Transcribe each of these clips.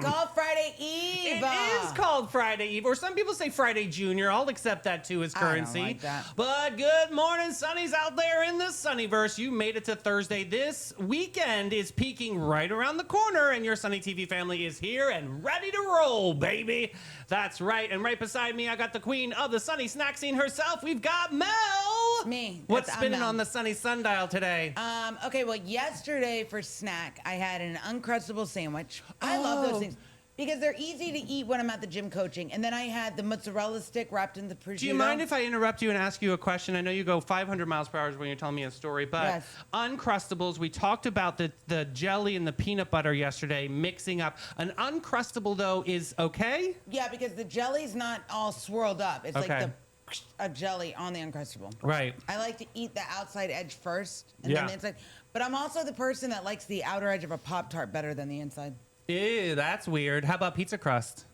called Friday Eve. It is called Friday Eve, or some people say Friday Junior. I'll accept that too as currency. I don't like that. But good morning, sunnies out there in the sunnyverse. You made it to Thursday. This weekend is peaking right around the corner, and your Sunny TV family is here and ready to roll, baby. That's right. And right beside me, I got the queen of the sunny snack scene herself. We've got Mel. It's me. What's spinning on the sunny sundial today? Okay, well, yesterday for snack, I had an Uncrustable sandwich. I love those things because they're easy to eat when I'm at the gym coaching. And then I had the mozzarella stick wrapped in the prosciutto. Do you mind if I interrupt you and ask you a question? I know you go 500 miles per hour when you're telling me a story, but yes. Uncrustables, we talked about the jelly and the peanut butter yesterday mixing up. An Uncrustable, though, is okay? Yeah, because the jelly's not all swirled up. It's like a jelly on the Uncrustable. Right. I like to eat the outside edge first and then the inside. But I'm also the person that likes the outer edge of a Pop-Tart better than the inside. Ew, that's weird. How about pizza crust?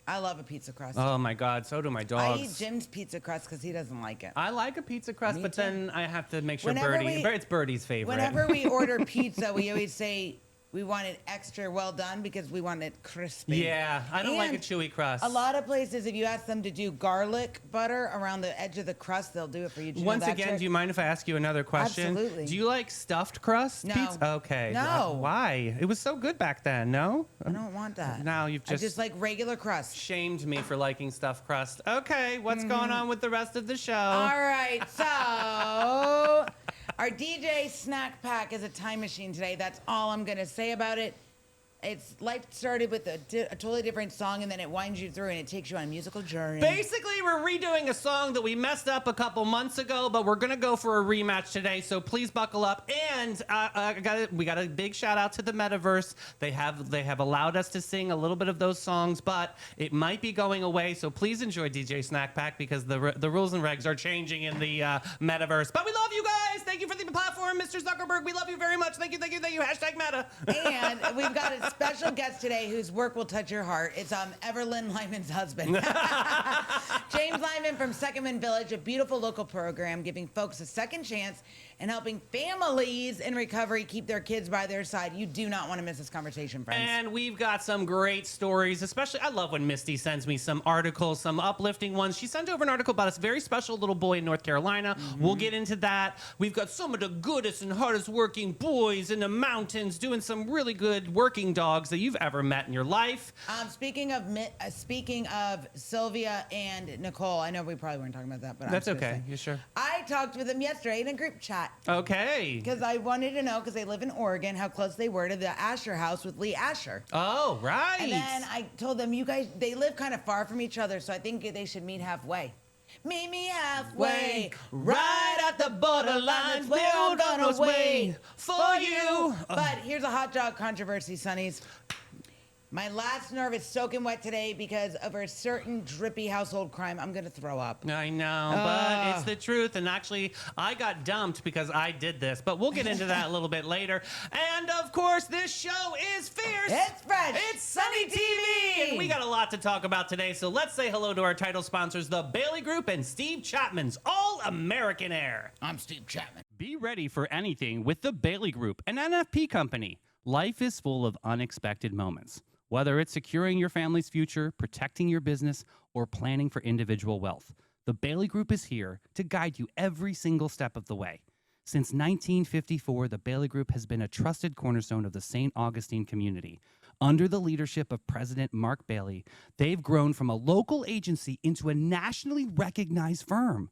I love a pizza crust. Oh, my God. So do my dogs. I eat Jim's pizza crust because he doesn't like it. I like a pizza crust, but then I have to make sure Whenever it's Birdie's favorite. Whenever we order pizza, we always say we want it extra well done because we want it crispy. Yeah, I don't like a chewy crust. A lot of places, if you ask them to do garlic butter around the edge of the crust, they'll do it for you. Once again, do you mind if I ask you another question? Absolutely. Do you like stuffed crust No. pizza? Okay. No. Why? It was so good back then, no? I don't want that. Now you've I just like regular crust. shamed me for liking stuffed crust. Okay, what's going on with the rest of the show? All right, so our DJ snack pack is a time machine today. That's all I'm going to say about it. It's life started with a totally different song, and then it winds you through, and it takes you on a musical journey. Basically, we're redoing a song that we messed up a couple months ago, but we're gonna go for a rematch today. So please buckle up. And we got a big shout out to the Metaverse. They have allowed us to sing a little bit of those songs, but it might be going away. So please enjoy DJ Snack Pack because the rules and regs are changing in the Metaverse. But we love you guys. Thank you for the platform, Mr. Zuckerberg. We love you very much. Thank you. Hashtag Meta. And we've got a special guest today whose work will touch your heart. It's Everlyn Lyman's husband. James Lyman from Second Village, a beautiful local program giving folks a second chance and helping families in recovery keep their kids by their side. You do not want to miss this conversation, friends. And we've got some great stories, especially I love when Misty sends me some articles, some uplifting ones. She sent over an article about a very special little boy in North Carolina. We'll get into that. We've got some of the goodest and hardest working boys in the mountains doing some really good working dogs that you've ever met in your life. Speaking of Sylvia and Nicole, I know we probably weren't talking about that, but that's okay. You sure? I talked with them yesterday in a group chat. Okay. Because I wanted to know, because they live in Oregon, how close they were to the Asher house with Lee Asher. Oh, right. And then I told them, you guys, they live kind of far from each other, so I think they should meet halfway. Meet me halfway, right at the borderline. We're all gonna wait for you. But here's a hot dog controversy, Sonnies. My last nerve is soaking wet today because of a certain drippy household crime. I'm going to throw up. I know, but it's the truth. And actually, I got dumped because I did this. But we'll get into that a little bit later. And, of course, this show is fierce. It's fresh. It's Sunny TV. And we got a lot to talk about today. So let's say hello to our title sponsors, the Bailey Group and Steve Chapman's All-American Air. I'm Steve Chapman. Be ready for anything with the Bailey Group, an NFP company. Life is full of unexpected moments. Whether it's securing your family's future, protecting your business, or planning for individual wealth, the Bailey Group is here to guide you every single step of the way. Since 1954, the Bailey Group has been a trusted cornerstone of the St. Augustine community. Under the leadership of President Mark Bailey, they've grown from a local agency into a nationally recognized firm,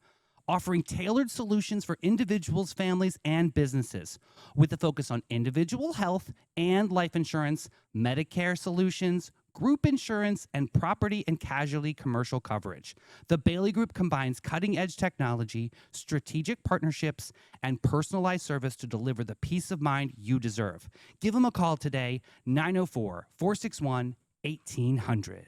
offering tailored solutions for individuals, families, and businesses, with a focus on individual health and life insurance, Medicare solutions, group insurance, and property and casualty commercial coverage. The Bailey Group combines cutting-edge technology, strategic partnerships, and personalized service to deliver the peace of mind you deserve. Give them a call today, 904-461-1800.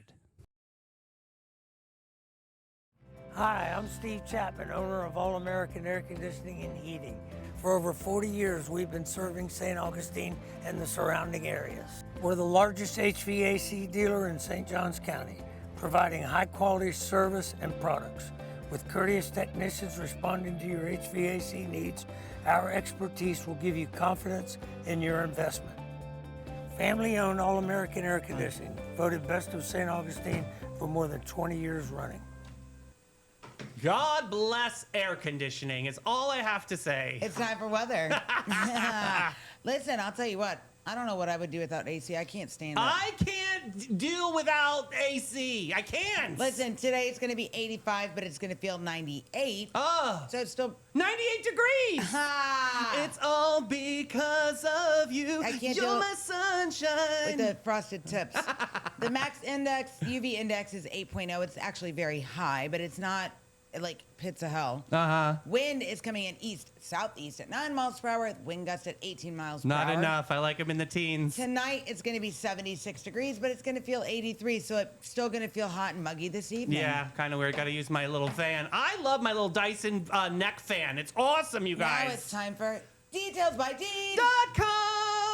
Hi, I'm Steve Chapman, owner of All American Air Conditioning and Heating. For over 40 years, we've been serving St. Augustine and the surrounding areas. We're the largest HVAC dealer in St. Johns County, providing high-quality service and products. With courteous technicians responding to your HVAC needs, our expertise will give you confidence in your investment. Family-owned All-American Air Conditioning, voted best of St. Augustine for more than 20 years running. God bless air conditioning is all I have to say. It's time for weather. Listen, I'll tell you what. I don't know what I would do without AC. I can't stand it. I can't deal without AC. I can't. Listen, today it's going to be 85, but it's going to feel 98. So it's still 98 degrees. It's all because of you. I can't You're do it my sunshine. with the frosted tips. The max index, UV index is 8.0. It's actually very high, but it's not like pits of hell. Wind is coming in east-southeast at 9 miles per hour. Wind gust at 18 miles per hour. Not enough. I like them in the teens. Tonight it's going to be 76 degrees, but it's going to feel 83, so it's still going to feel hot and muggy this evening. Yeah, kind of weird. Got to use my little fan. I love my little Dyson neck fan. It's awesome, you guys. Now it's time for Details by Dean. .com.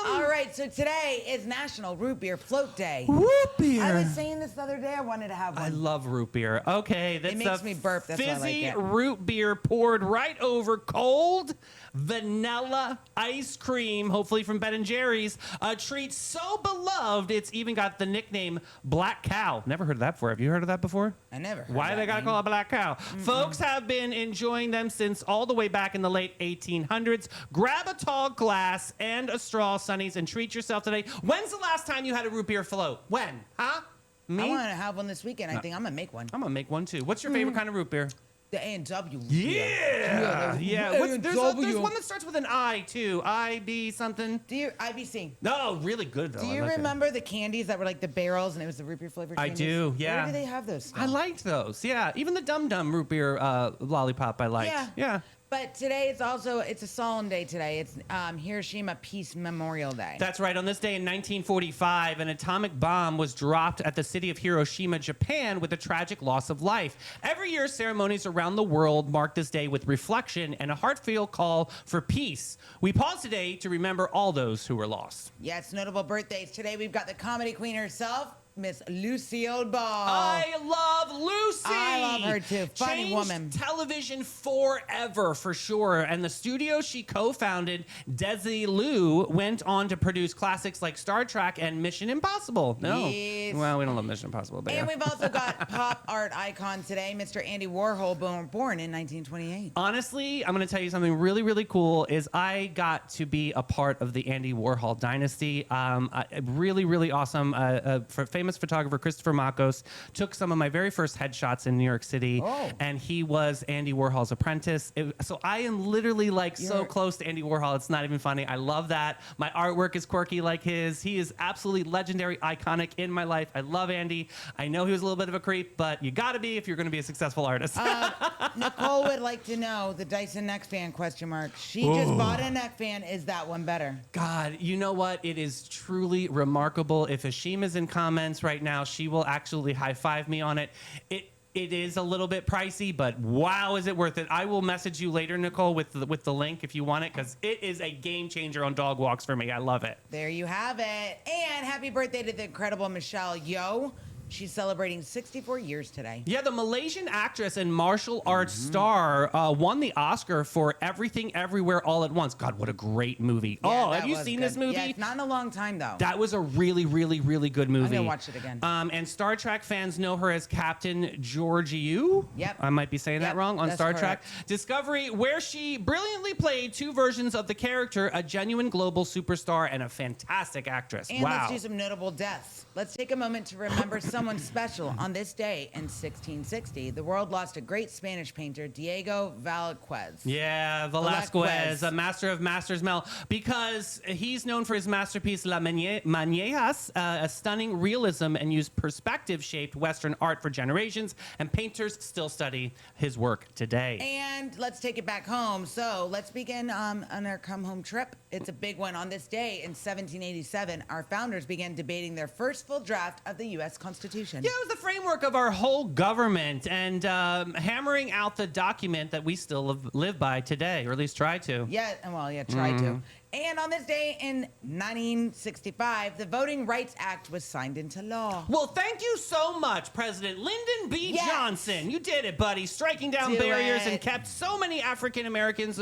All right, so today is National Root Beer Float Day. Root beer. I was saying this the other day. I wanted to have one. I love root beer. Okay, that's makes me burp. That's why I like fizzy it. root beer poured right over cold vanilla ice cream, hopefully from Ben & Jerry's. A treat so beloved, it's even got the nickname Black Cow. Never heard of that before. Have you heard of that before? I never heard Why that they gotta name. call it Black Cow? Folks have been enjoying them since all the way back in the late 1800s. Grab a tall glass and a straw, Sonnies, and treat yourself today. When's the last time you had a root beer float? When? Huh? Me? I want to have one this weekend. I think I'm going to make one. I'm gonna make one too. What's your favorite kind of root beer? The A&W. Yeah. There's A&W. one that starts with an I too. IB something. Do you, IBC. No, really good though. Do I you like it. remember the candies that were like the barrels and it was the root beer flavored I candies? do, yeah. Where do they have those still? I liked those. Yeah, even the Dum Dum root beer lollipop I liked. Yeah. But today it's a solemn day today. It's Hiroshima Peace Memorial Day. That's right. On this day in 1945, an atomic bomb was dropped at the city of Hiroshima, Japan, with a tragic loss of life. Every year, ceremonies around the world mark this day with reflection and a heartfelt call for peace. We pause today to remember all those who were lost. Yes, notable birthdays. Today we've got the comedy queen herself, Miss Lucille Ball. I love Lucy. I love her too. Funny Changed woman. television forever, for sure. And the studio she co-founded, Desi Liu, went on to produce classics like Star Trek and Mission Impossible. No. Yes. Well, we don't love Mission Impossible, but And yeah. we've also got pop art icon today, Mr. Andy Warhol, born in 1928. Honestly, I'm going to tell you something really, really cool is I got to be a part of the Andy Warhol dynasty. Really, really awesome. Famous photographer Christopher Makos took some of my very first headshots in New York City, and he was Andy Warhol's apprentice. So I am literally like so close to Andy Warhol. It's not even funny. I love that. My artwork is quirky like his. He is absolutely legendary, iconic in my life. I love Andy. I know he was a little bit of a creep, but you got to be if you're going to be a successful artist. Nicole would like to know the Dyson neck fan ? She just bought a neck fan. Is that one better? God, you know what? It is truly remarkable. If Hashima's in comments right now, she will actually high-five me on it. It is a little bit pricey, but wow, is it worth it? I will message you later, Nicole, with the link if you want it, because it is a game changer on dog walks for me. I love it. There you have it. And happy birthday to the incredible Michelle Yeoh. She's celebrating 64 years today. Yeah, the Malaysian actress and martial arts star won the Oscar for Everything Everywhere All at Once. God, what a great movie. Yeah, have you seen this movie? Yeah, it's not in a long time, though. That was a really, really, really good movie. I'm going to watch it again. And Star Trek fans know her as Captain Georgiou. Yep. I might be saying that wrong on that's Star correct. Trek. Discovery, where she brilliantly played two versions of the character, a genuine global superstar and a fantastic actress. And wow. let's do some notable deaths. Let's take a moment to remember someone special. On this day in 1660, the world lost a great Spanish painter, Diego Velázquez. Yeah, Velázquez, a master of masters, Mel, because he's known for his masterpiece La Maniejas, a stunning realism and used perspective-shaped Western art for generations, and painters still study his work today. And let's take it back home. So let's begin on our come-home trip. It's a big one. On this day in 1787, our founders began debating their first full draft of the U.S. Constitution. Yeah, it was the framework of our whole government and hammering out the document that we still live by today, or at least try to. Yeah, try to. And on this day in 1965, the Voting Rights Act was signed into law. Well, thank you so much, President Lyndon B. Yes. Johnson. You did it, buddy. Striking down Do barriers it. and kept so many African Americans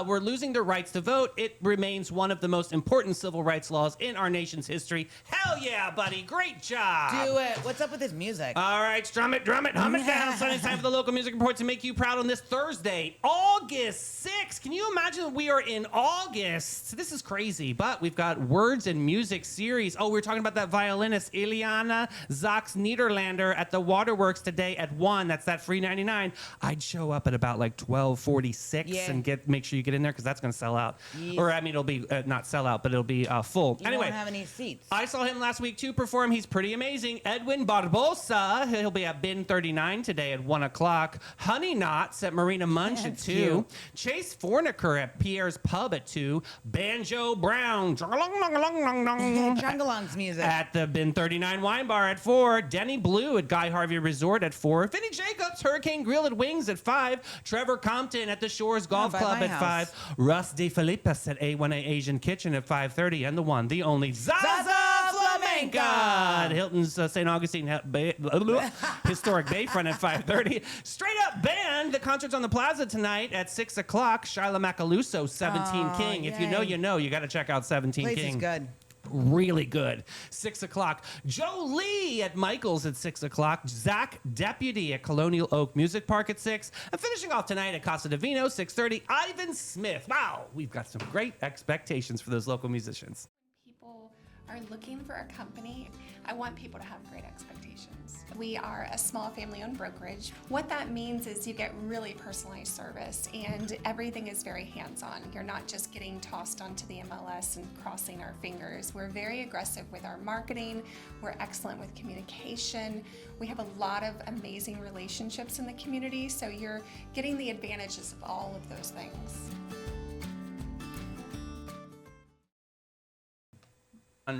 were losing their rights to vote. It remains one of the most important civil rights laws in our nation's history. Hell yeah, buddy. Great job. Do it. What's up with this music? All right, drum it, hum it down, son. It's time for the local music report to make you proud on this Thursday, August 6th. Can you imagine that we are in August? This is crazy, but we've got words and music series. Oh, we were talking about that violinist, Ileana Zaks Niederlander at the Waterworks today at 1. That's that free 99. I'd show up at about like 12:46 and make sure you get in there because that's going to sell out. Yes. Or, I mean, it'll be not sell out, but it'll be full. You Anyway, won't have any seats. I saw him last week too perform. He's pretty amazing. Edwin Barbosa, he'll be at Bin 39 today at 1 o'clock. Honey Knots at Marina Munch at 2. Cute. Chase Forniker at Pierre's Pub at 2. Banjo Brown Chungalong's music. at the Bin 39 Wine Bar at 4. Denny Blue at Guy Harvey Resort at 4. Vinny Jacobs, Hurricane Grill at Wings at 5. Trevor Compton at the Shores Golf by Club my at house. 5. Russ DeFilippis at A1A Asian Kitchen at 5:30. And the one, the only, Zaza Flamenca at Hilton's St. Augustine Historic Bayfront at 5:30. Straight Up Band. The concert's on the Plaza tonight at 6 o'clock. Shyla Macaluso, 17 King. If you know, yay. you know. You got to check out 17 Place King. is good. Really good. 6 o'clock. Joe Lee at Michael's at 6 o'clock. Zach Deputy at Colonial Oak Music Park at 6. And finishing off tonight at Casa Divino, 6:30. Ivan Smith. Wow, we've got some great expectations for those local musicians. People are looking for a company. I want people to have great expectations. We are a small family-owned brokerage. What that means is you get really personalized service and everything is very hands-on. You're not just getting tossed onto the MLS and crossing our fingers. We're very aggressive with our marketing. We're excellent with communication. We have a lot of amazing relationships in the community, so you're getting the advantages of all of those things.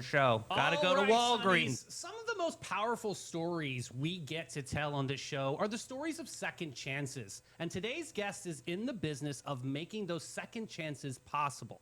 Show. Gotta go to All right, Walgreens. Sonnies. Some of the most powerful stories we get to tell on this show are the stories of second chances. And today's guest is in the business of making those second chances possible.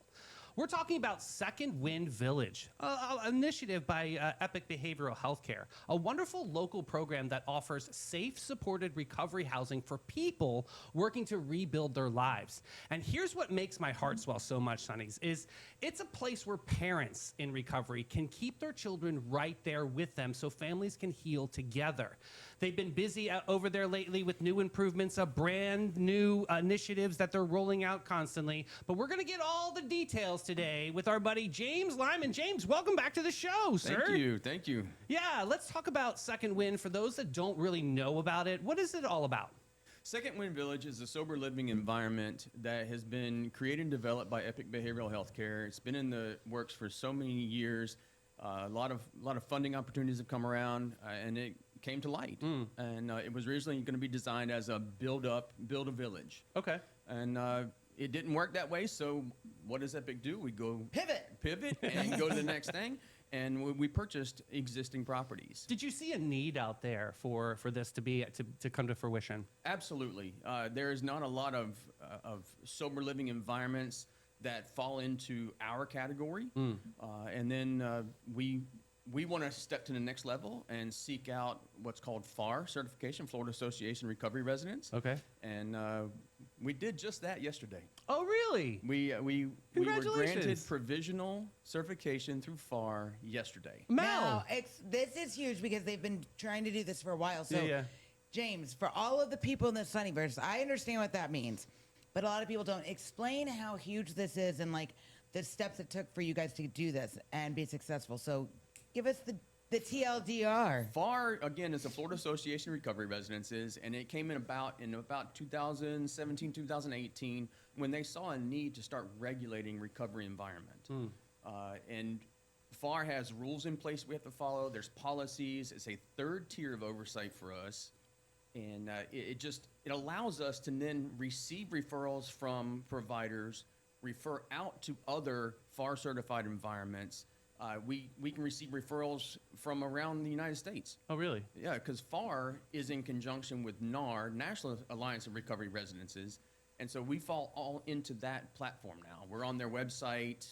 We're talking about Second Wind Village, an initiative by Epic Behavioral Healthcare, a wonderful local program that offers safe, supported recovery housing for people working to rebuild their lives. And here's what makes my heart swell so much, Sonnies, is it's a place where parents in recovery can keep their children right there with them so families can heal together. They've been busy over there lately with new improvements, brand new initiatives that they're rolling out constantly. But we're going to get all the details today with our buddy James Lyman. James, welcome back to the show, sir. Thank you. Yeah, let's talk about Second Wind. For those that don't really know about it, what is it all about? Second Wind Village is a sober living environment that has been created and developed by Epic Behavioral Healthcare. It's been in the works for so many years. A lot of funding opportunities have come around, and it came to light. And it was originally going to be designed as a build a village. Okay. And it didn't work that way. So what does Epic do? We go Pivot. and go to the next thing. And we purchased existing properties. Did you see a need out there for this to come to fruition? Absolutely. There is not a lot of sober living environments that fall into our category. And then we want to step to the next level and seek out what's called FAR, Certification, Florida Association Recovery Residents. Okay. And we did just that yesterday. Oh, really? We were Congratulations. granted provisional certification through FAR yesterday. Mel. Now, this is huge because they've been trying to do this for a while. So, Yeah. James, for all of the people in the Sunnyverse, I understand what that means, but a lot of people don't. Explain how huge this is and like the steps it took for you guys to do this and be successful. So, give us the TLDR. FAR, again, is the Florida Association of Recovery Residences, and it came in about 2017, 2018, when they saw a need to start regulating recovery environment. And FAR has rules in place we have to follow. There's policies. It's a third tier of oversight for us. And it allows us to then receive referrals from providers, refer out to other FAR certified environments. We can receive referrals from around the United States. Oh, really? Yeah, because FAR is in conjunction with NAR, National Alliance of Recovery Residences, and so we fall all into that platform now. We're on their website.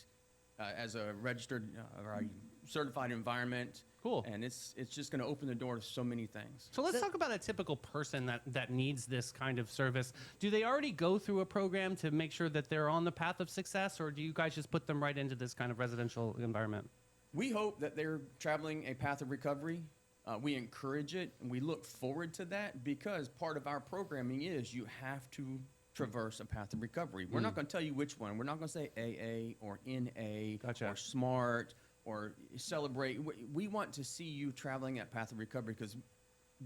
as a registered or a certified environment. Cool. And it's just going to open the door to so many things. So let's talk about a typical person that needs this kind of service. Do they already go through a program to make sure that they're on the path of success, or do you guys just put them right into this kind of residential environment? We hope that they're traveling a path of recovery. We encourage it, and we look forward to that because part of our programming is you have to traverse a path of recovery. We're not going to tell you which one. We're not going to say AA or NA Gotcha. or SMART or Celebrate. We want to see you traveling that path of recovery because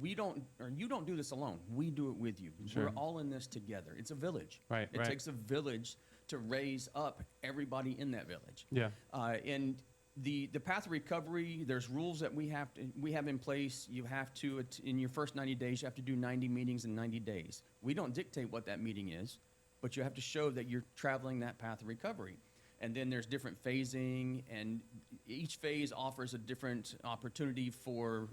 you don't do this alone. We do it with you. Sure. We're all in this together. It's a village. Right, It right. takes a village to raise up everybody in that village. Yeah. And the path of recovery, there's rules that we have in place. You have to, in your first 90 days, you have to do 90 meetings in 90 days. We don't dictate what that meeting is, but you have to show that you're traveling that path of recovery. And then there's different phasing, and each phase offers a different opportunity for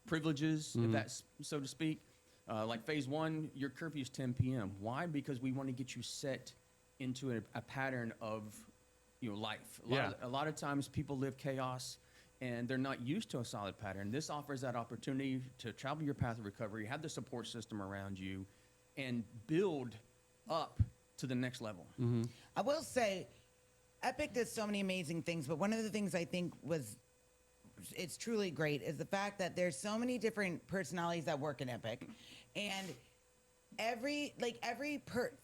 privileges, if that's so to speak. Like phase 1, your curfew is 10 p.m. Why? Because we want to get you set into a pattern of life. A lot of times people live chaos and they're not used to a solid pattern. This offers that opportunity to travel your path of recovery, have the support system around you, and build up to the next level. I will say, Epic does so many amazing things, but one of the things I think it's truly great is the fact that there's so many different personalities that work in Epic, and every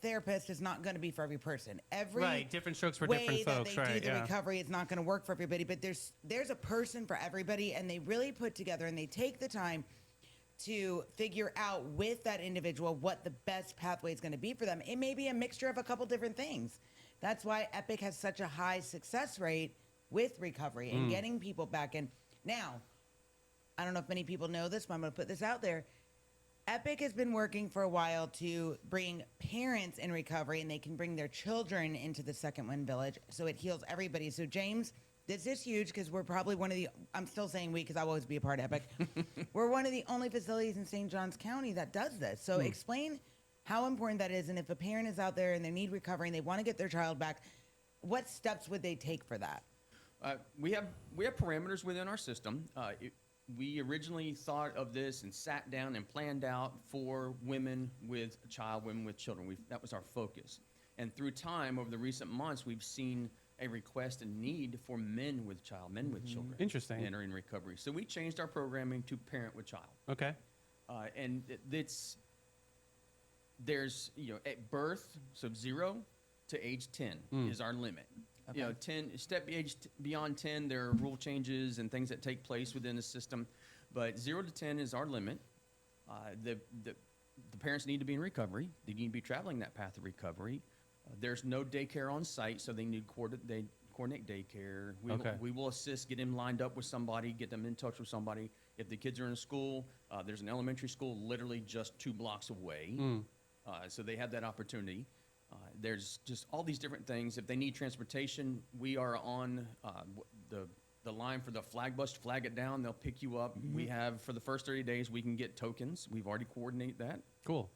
therapist is not going to be for every person. Every Different strokes for way different folks, that they right? do the recovery is not going to work for everybody, but there's a person for everybody, and they really put together and they take the time to figure out with that individual what the best pathway is going to be for them. It may be a mixture of a couple different things. That's why Epic has such a high success rate with recovery and getting people back in. Now, I don't know if many people know this, but I'm going to put this out there. Epic has been working for a while to bring parents in recovery, and they can bring their children into the Second Wind Village, so it heals everybody. So, James, this is huge because we're probably one of the, I'm still saying we because I'll always be a part of Epic. We're one of the only facilities in St. Johns County that does this. So explain how important that is, and if a parent is out there and they need recovery and they want to get their child back, what steps would they take for that? We have parameters within our system. We originally thought of this and sat down and planned out for women with a child, women with children. That was our focus. And through time, over the recent months, we've seen a request and need for men with child, men with children. Interesting. And are in recovery. So we changed our programming to parent with child. Okay. And there's, at birth, so 0 to age 10 is our limit. Okay. 10 beyond 10, there are rule changes and things that take place within the system, but 0 to 10 is our limit. The parents need to be in recovery. They need to be traveling that path of recovery. There's no daycare on site, so they need they coordinate daycare. We will assist, get them lined up with somebody, get them in touch with somebody. If the kids are in school, there's an elementary school literally just 2 blocks away, so they have that opportunity. There's just all these different things. If they need transportation, we are on the line for the flag bus. Flag it down, they'll pick you up. We have, for the first 30 days, we can get tokens. We've already coordinated that. Cool.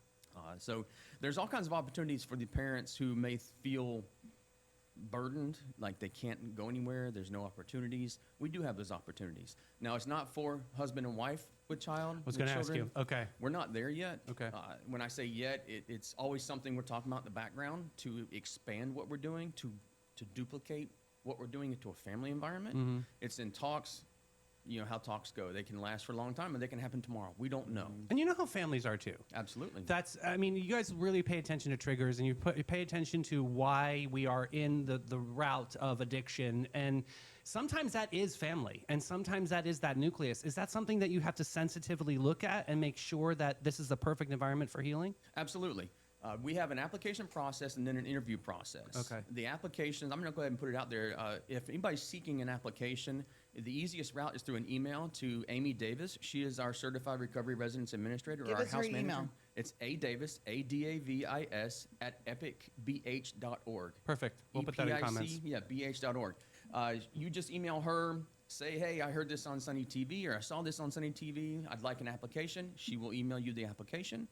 So there's all kinds of opportunities for the parents who may feel burdened, like they can't go anywhere, there's no opportunities. We do have those opportunities. Now, it's not for husband and wife with child. I was going to ask you. Okay. We're not there yet. Okay. When I say yet, it's always something we're talking about in the background to expand what we're doing, to duplicate what we're doing into a family environment. It's in talks. You know how talks go. They can last for a long time, and they can happen tomorrow. We don't know. And you know how families are too. Absolutely. You guys really pay attention to triggers, and you pay attention to why we are in the route of addiction. And sometimes that is family, and sometimes that is that nucleus. Is that something that you have to sensitively look at and make sure that this is the perfect environment for healing? Absolutely. We have an application process and then an interview process. Okay. The applications, I'm going to go ahead and put it out there. If anybody's seeking an application, the easiest route is through an email to Amy Davis. She is our Certified Recovery Residence Administrator, Give or our us her house manager. email. It's Davis, ADAVIS, @epicbh.org. Perfect. We'll put that in comments. Yeah, bh.org. You just email her, say, hey, I heard this on Sunny TV, or I saw this on Sunny TV. I'd like an application. She will email you the application.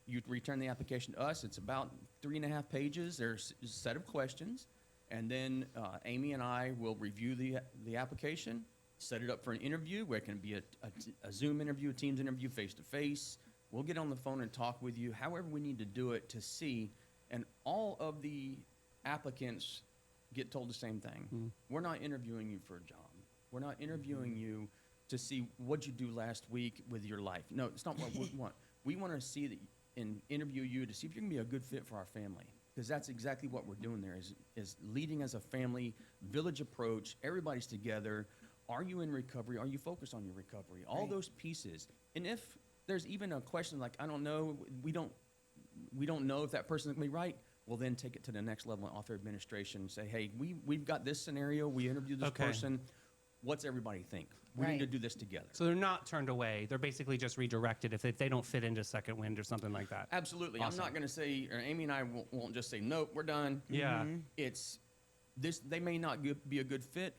You return the application to us. It's about 3.5 pages. There's a set of questions, And then Amy and I will review the application, set it up for an interview, where it can be a Zoom interview, a Teams interview, face-to-face. We'll get on the phone and talk with you, however we need to do it to see. And all of the applicants get told the same thing. We're not interviewing you for a job. We're not interviewing you to see what you do last week with your life. No, it's not what we want. We want to see that and interview you to see if you're going to be a good fit for our family. Because that's exactly what we're doing there, is leading as a family, village approach, everybody's together. Are you in recovery? Are you focused on your recovery? All those pieces. And if there's even a question like, I don't know, we don't know if that person's going to be right, we'll then take it to the next level and author administration and say, hey, we've got this scenario, we interviewed this person. What's everybody think? We need to do this together. So they're not turned away. They're basically just redirected if they don't fit into Second Wind or something like that. Absolutely. Awesome. I'm not going to say, or Amy and I won't just say, nope, we're done. Yeah. It's this. They may not be a good fit.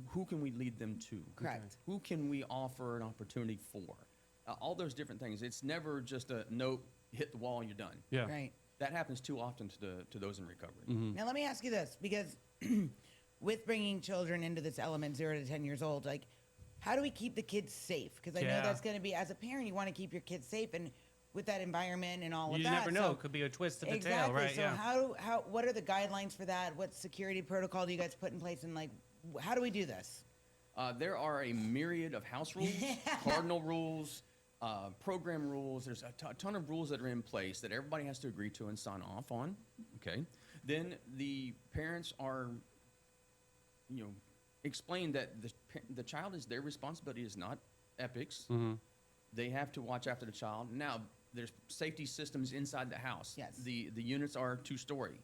Who can we lead them to? Correct. Who can we offer an opportunity for? All those different things. It's never just a nope, hit the wall, you're done. Yeah. Right. That happens too often to those in recovery. Now let me ask you this, because with bringing children into this element, 0 to 10 years old, like, how do we keep the kids safe? Because I know that's going to be, as a parent, you want to keep your kids safe, and with that environment and all of that. You never know. So, It could be a twist of the exactly. tail, right? So how what are the guidelines for that? What security protocol do you guys put in place? And like, how do we do this? There are a myriad of house rules, cardinal rules, program rules. There's a ton of rules that are in place that everybody has to agree to and sign off on. Okay. Then the parents are, explain that the child is their responsibility, is not Epic's. They have to watch after the child. Now, there's safety systems inside the house. Yes. The units are 2-story.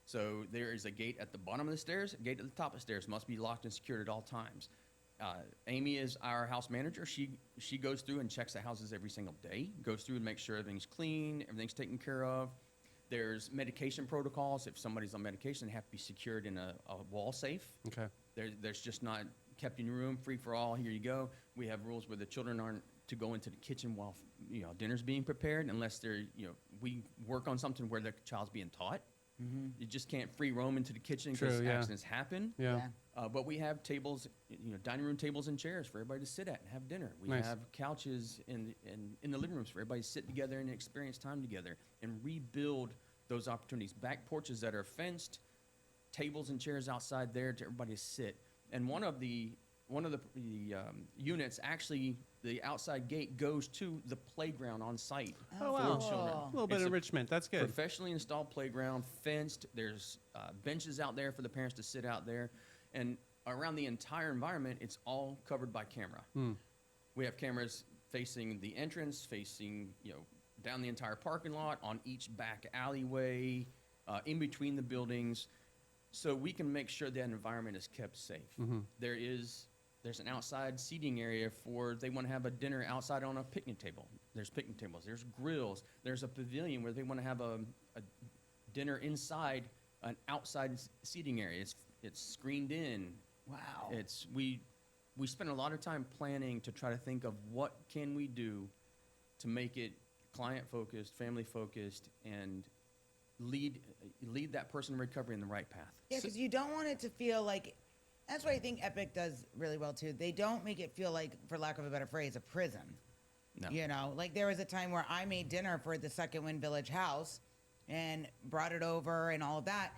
So there is a gate at the bottom of the stairs, a gate at the top of the stairs, must be locked and secured at all times. Amy is our house manager. She goes through and checks the houses every single day, goes through and makes sure everything's clean, everything's taken care of. There's medication protocols. If somebody's on medication, they have to be secured in a wall safe. Okay. There's just not kept in your room, free for all, here you go. We have rules where the children aren't to go into the kitchen while dinner's being prepared, unless they're, we work on something where the child's being taught. You just can't free roam into the kitchen because accidents happen. Yeah. But we have tables, dining room tables and chairs for everybody to sit at and have dinner. We Nice. have couches in the living rooms for everybody to sit together and experience time together and rebuild those opportunities. Back porches that are fenced, tables and chairs outside there to everybody to sit. And one of the units, actually, the outside gate goes to the playground on site Oh, for wow. children. A little bit It's of a enrichment. That's good. Professionally installed playground, fenced. There's benches out there for the parents to sit out there. And around the entire environment, it's all covered by camera. We have cameras facing the entrance, facing, down the entire parking lot, on each back alleyway, in between the buildings. So we can make sure that environment is kept safe. There's an outside seating area for, they want to have a dinner outside on a picnic table. There's picnic tables, there's grills, there's a pavilion where they want to have a dinner inside an outside seating area. It's screened in. Wow. We spend a lot of time planning to try to think of what can we do to make it client-focused, family-focused, and lead that person in recovery in the right path. Yeah, because you don't want it to feel like, that's what I think Epic does really well too. They don't make it feel like, for lack of a better phrase, a prison. No. Like there was a time where I made dinner for the Second Wind Village house and brought it over and all of that.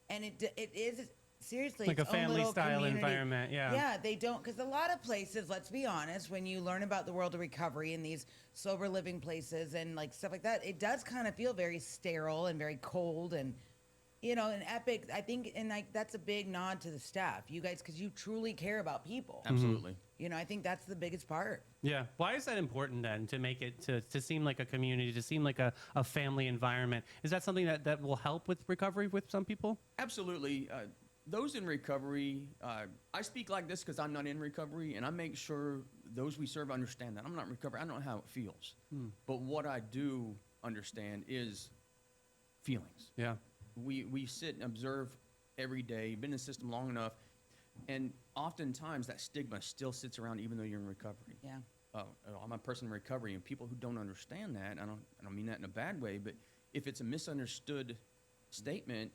And it is seriously Like a its own family little style community. environment, yeah. Yeah, they don't, because a lot of places, let's be honest, when you learn about the world of recovery and these sober living places and like stuff like that, it does kind of feel very sterile and very cold. And in Epic, I think, and like that's a big nod to the staff, you guys, because you truly care about people. Absolutely. I think that's the biggest part. Yeah. Why is that important then, to make it to seem like a community, to seem like a family environment? Is that something that will help with recovery with some people? Absolutely. Those in recovery, I speak like this because I'm not in recovery, and I make sure those we serve understand that. I'm not in recovery. I don't know how it feels. But what I do understand is feelings. Yeah. We sit and observe every day, been in the system long enough, and oftentimes that stigma still sits around even though you're in recovery. Yeah. Oh, I'm a person in recovery, and people who don't understand that, I don't mean that in a bad way, but if it's a misunderstood statement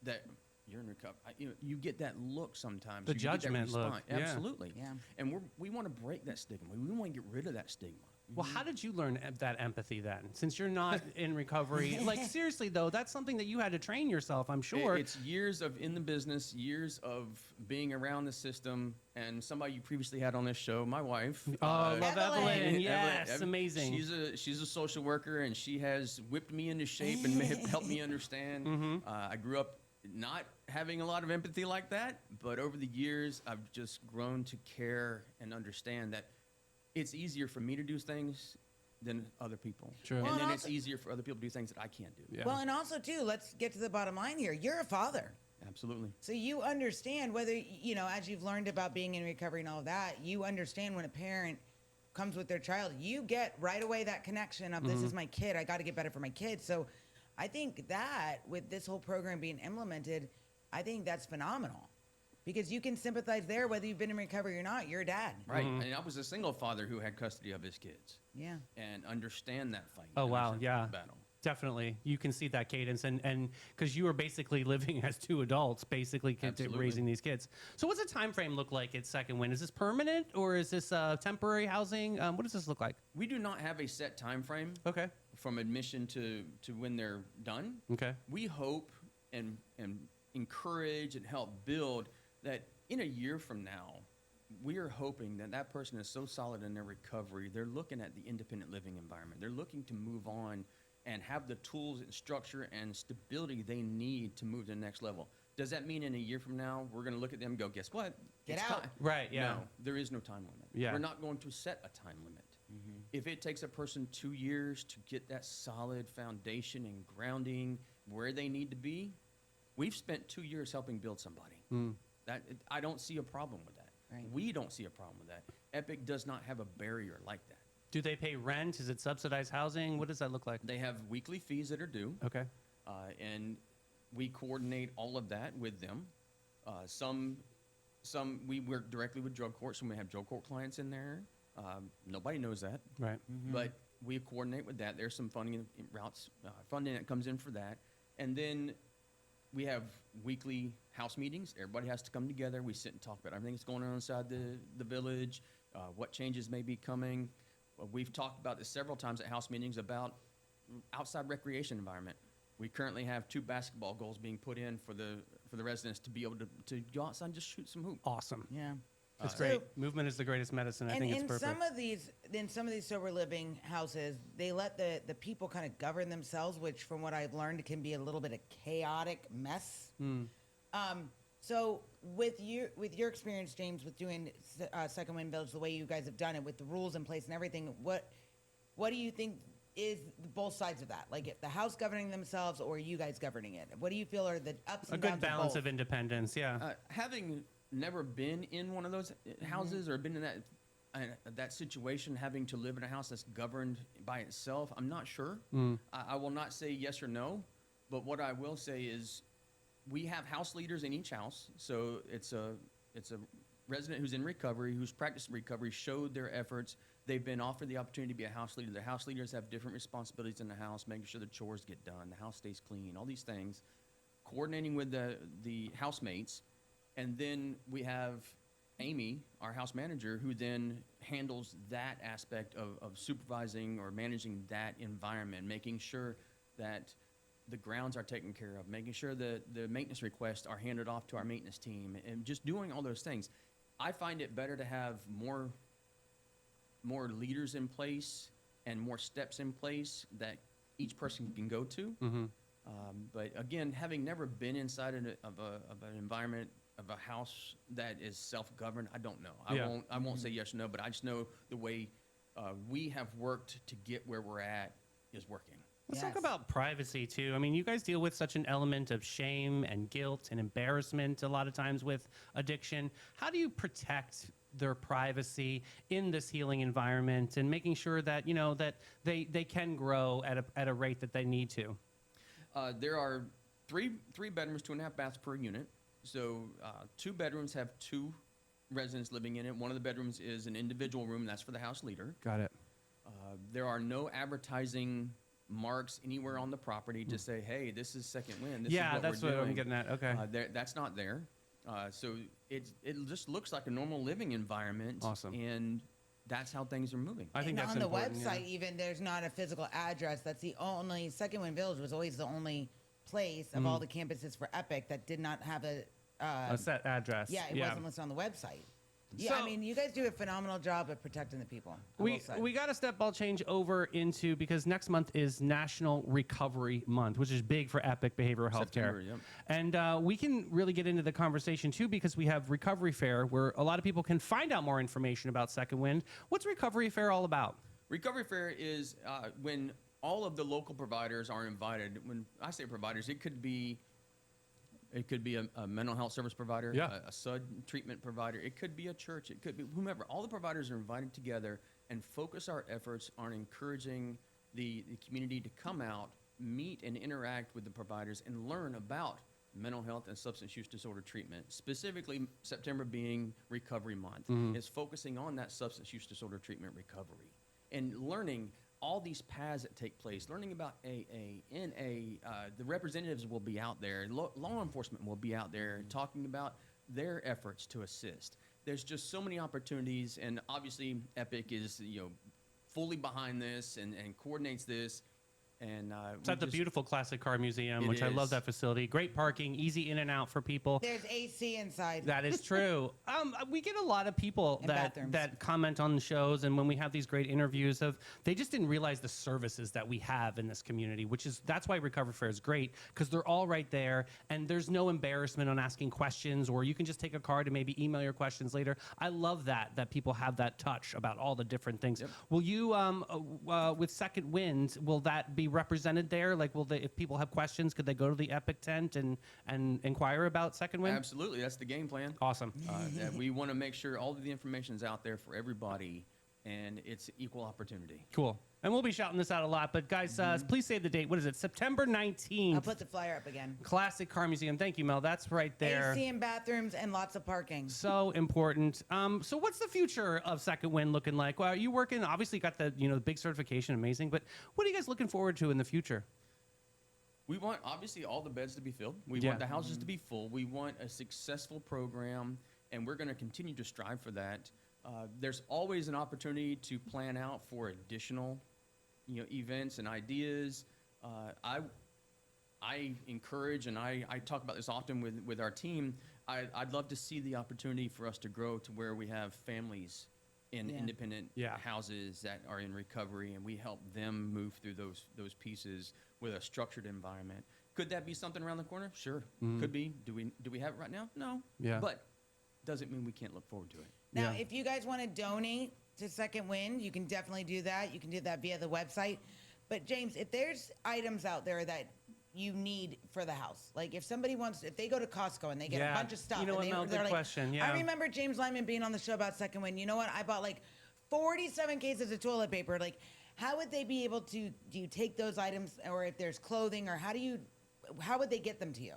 that you're in recovery. You get that look sometimes. The You get that judgment look, response. yeah. Absolutely. Yeah. And we want to break that stigma. We want to get rid of that stigma. Well, how did you learn that empathy then? Since you're not in recovery, like seriously though, that's something that you had to train yourself, I'm sure. It's years of in the business, years of being around the system, and somebody you previously had on this show, my wife. Oh, love Evelyn. Evelyn. Yes, amazing. She's a social worker, and she has whipped me into shape and helped me understand. I grew up not having a lot of empathy like that, but over the years, I've just grown to care and understand that it's easier for me to do things than other people. True. And Well, then and it's also- easier for other people to do things that I can't do. Yeah. Well, and also too, let's get to the bottom line here. You're a father. Absolutely. So you understand whether, as you've learned about being in recovery and all of that, you understand when a parent comes with their child, you get right away that connection of this is my kid. I got to get better for my kid. So I think that with this whole program being implemented, I think that's phenomenal because you can sympathize there whether you've been in recovery or not. You're a dad. Right. And I was a single father who had custody of his kids Yeah. and understand that fight. Oh, wow, understand yeah. that battle. Definitely. You can see that cadence and because you were basically living as two adults, basically Absolutely. raising these kids. So what's the time frame look like at Second Wind? Is this permanent or is this temporary housing? What does this look like? We do not have a set time frame Okay. from admission to when they're done. Okay. We hope and encourage and help build that in a year from now, we are hoping that that person is so solid in their recovery, they're looking at the independent living environment. They're looking to move on and have the tools and structure and stability they need to move to the next level. Does that mean in a year from now, we're going to look at them and go, guess what? Get It's out. time. Right, yeah. No, there is no time limit. Yeah. We're not going to set a time limit. If it takes a person 2 years to get that solid foundation and grounding where they need to be, we've spent 2 years helping build somebody. I don't see a problem with that. Right. We don't see a problem with that. Epic does not have a barrier like that. Do they pay rent? Is it subsidized housing? What does that look like? They have weekly fees that are due, Okay. and we coordinate all of that with them. Some we work directly with drug courts, and we have drug court clients in there. Nobody knows that, Right. but we coordinate with that. There's some funding routes, funding that comes in for that, and then we have weekly house meetings. Everybody has to come together. We sit and talk about everything that's going on inside the village, what changes may be coming. We've talked about this several times at house meetings about outside recreation environment. We currently have 2 basketball goals being put in for the residents to be able to go outside and just shoot some hoop. Awesome. Yeah. That's So- great. Movement is the greatest medicine. I And think it's in perfect. some of these sober living houses, they let the people kind of govern themselves, which from what I've learned can be a little bit of chaotic mess. So with your experience, James, with doing Second Wind Village the way you guys have done it with the rules in place and everything, what do you think is both sides of that? Like if the house governing themselves or you guys governing it? What do you feel are the ups A and good downs balance of of both? independence. Yeah. Having never been in one of those houses or been in that situation, having to live in a house that's governed by itself, I'm not sure. I will not say yes or no, but what I will say is we have house leaders in each house. So it's a resident who's in recovery, who's practiced recovery, showed their efforts. They've been offered the opportunity to be a house leader. The house leaders have different responsibilities in the house, making sure the chores get done, the house stays clean, all these things, coordinating with the housemates. And then we have Amy, our house manager, who then handles that aspect of supervising or managing that environment, making sure that the grounds are taken care of, making sure the maintenance requests are handed off to our maintenance team, and just doing all those things. I find it better to have more leaders in place and more steps in place that each person can go to. But again, having never been inside of an environment of a house that is self-governed, I don't know. I won't say yes or no, but I just know the way we have worked to get where we're at is working. Let's talk Yes. about privacy too. I mean, you guys deal with such an element of shame and guilt and embarrassment a lot of times with addiction. How do you protect their privacy in this healing environment and making sure that, that they can grow at a rate that they need to? There are three bedrooms, 2.5 baths per unit. So 2 bedrooms have 2 residents living in it. One of the bedrooms is an individual room. That's for the house leader. Got it. There are no advertising marks anywhere on the property to say, hey, this is Second Wind. This Yeah, is what that's we're what I'm doing. getting at. Okay. That's not there. So it just looks like a normal living environment. Awesome. And that's how things are moving. I think And that's on the important, yeah. website, even there's not a physical address. That's the only Second Wind Village was always the only place of all the campuses for Epic that did not have A set address. yeah, it wasn't listed on the website. Yeah, So- I mean, you guys do a phenomenal job of protecting the people. I will say. We got to step ball change over into, because next month is National Recovery Month, which is big for Epic Behavioral Health September, Care. yep. And we can really get into the conversation too, because we have Recovery Fair, where a lot of people can find out more information about Second Wind. What's Recovery Fair all about? Recovery Fair is when all of the local providers are invited. When I say providers, it could be a mental health service provider, Yeah. a SUD treatment provider. It could be a church. It could be whomever. All the providers are invited together and focus our efforts on encouraging the community to come out, meet and interact with the providers, and learn about mental health and substance use disorder treatment. Specifically, September being Recovery Month, is focusing on that substance use disorder treatment recovery and learning all these paths that take place, learning about AA, NA, the representatives will be out there, law enforcement will be out there talking about their efforts to assist. There's just so many opportunities, and obviously Epic is fully behind this and coordinates this. And It's at the beautiful Classic Car Museum, It which I love is. that facility. Great parking, easy in and out for people. There's AC inside. That is true. We get a lot of people And that bathrooms. comment on the shows, and when we have these great interviews, they just didn't realize the services that we have in this community, that's why Recovery Fair is great, because they're all right there, and there's no embarrassment on asking questions, or you can just take a card and maybe email your questions later. I love that people have that touch about all the different things. Yep. Will you, with Second Wind, will that be represented there? Like, if people have questions, could they go to the Epic tent and inquire about Second Wind? Absolutely, that's the game plan. Awesome. That we want to make sure all of the information is out there for everybody, and it's equal opportunity. Cool. And we'll be shouting this out a lot, but guys, please save the date. What is it? September 19th. I'll put the flyer up again. Classic Car Museum. Thank you, Mel. That's right there. AC and bathrooms and lots of parking. So important. So what's the future of Second Wind looking like? Well, are you working? Obviously, you got the big certification, amazing. But what are you guys looking forward to in the future? We want, obviously, all the beds to be filled. We Yeah. want the houses to be full. We want a successful program, and we're going to continue to strive for that. There's always an opportunity to plan out for additional, events and ideas. I encourage, and I talk about this often with our team. I'd love to see the opportunity for us to grow to where we have families in Yeah. independent Yeah. houses that are in recovery, and we help them move through those pieces with a structured environment. Could that be something around the corner? Sure, could be. Do we have it right now? No. Yeah. But doesn't mean we can't look forward to it. Now, Yeah. if you guys want to donate to Second Wind, you can definitely do that. You can do that via the website. But James, if there's items out there that you need for the house, like if they go to Costco and they get Yeah. a bunch of stuff, You know and what, Mel, they're good like, question, yeah. I remember James Lyman being on the show about Second Wind. You know what? I bought like 47 cases of toilet paper. Like, how would they be able to? Do you take those items, or if there's clothing, or how would they get them to you?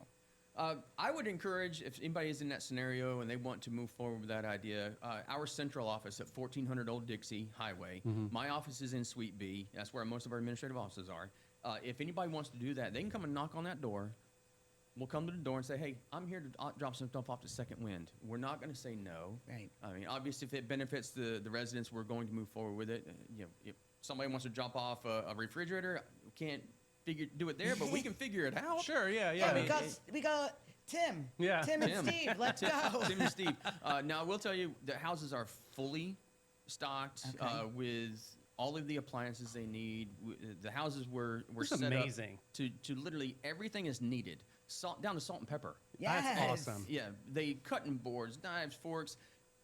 I would encourage, if anybody is in that scenario and they want to move forward with that idea, our central office at 1400 Old Dixie Highway, my office is in Suite B. That's where most of our administrative offices are. If anybody wants to do that, they can come and knock on that door. We'll come to the door and say, hey, I'm here to drop some stuff off to Second Wind. We're not going to say no. Right. I mean, obviously, if it benefits the residents, we're going to move forward with it. If somebody wants to drop off a refrigerator, we can't do it there, but we can figure it out. Sure, yeah. Yeah, we got Tim. Yeah. Tim and Tim. Steve. Let's go. Tim and Steve. Now, I will tell you, the houses are fully stocked Okay. with all of the appliances they need. The houses were That's set amazing. up to literally everything is needed, down to salt and pepper. Yes. That's awesome. Yeah, they cutting boards, knives, forks,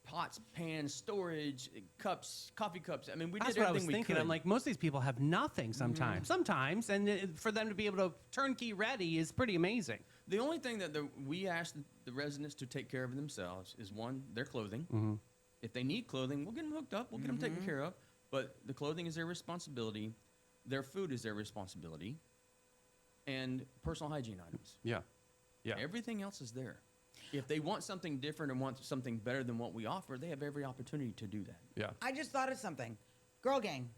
pots, pans, storage, cups, coffee cups. I mean, we That's did what I everything was thinking. we could. I'm like, most of these people have nothing sometimes, and for them to be able to turnkey ready is pretty amazing. The only thing that we ask the residents to take care of themselves is, one, their clothing. If they need clothing, we'll get them hooked up. We'll get them taken care of. But the clothing is their responsibility. Their food is their responsibility. And personal hygiene items. Yeah. Yeah. Everything else is there. If they want something different and want something better than what we offer, they have every opportunity to do that. Yeah. I just thought of something. Girl gang.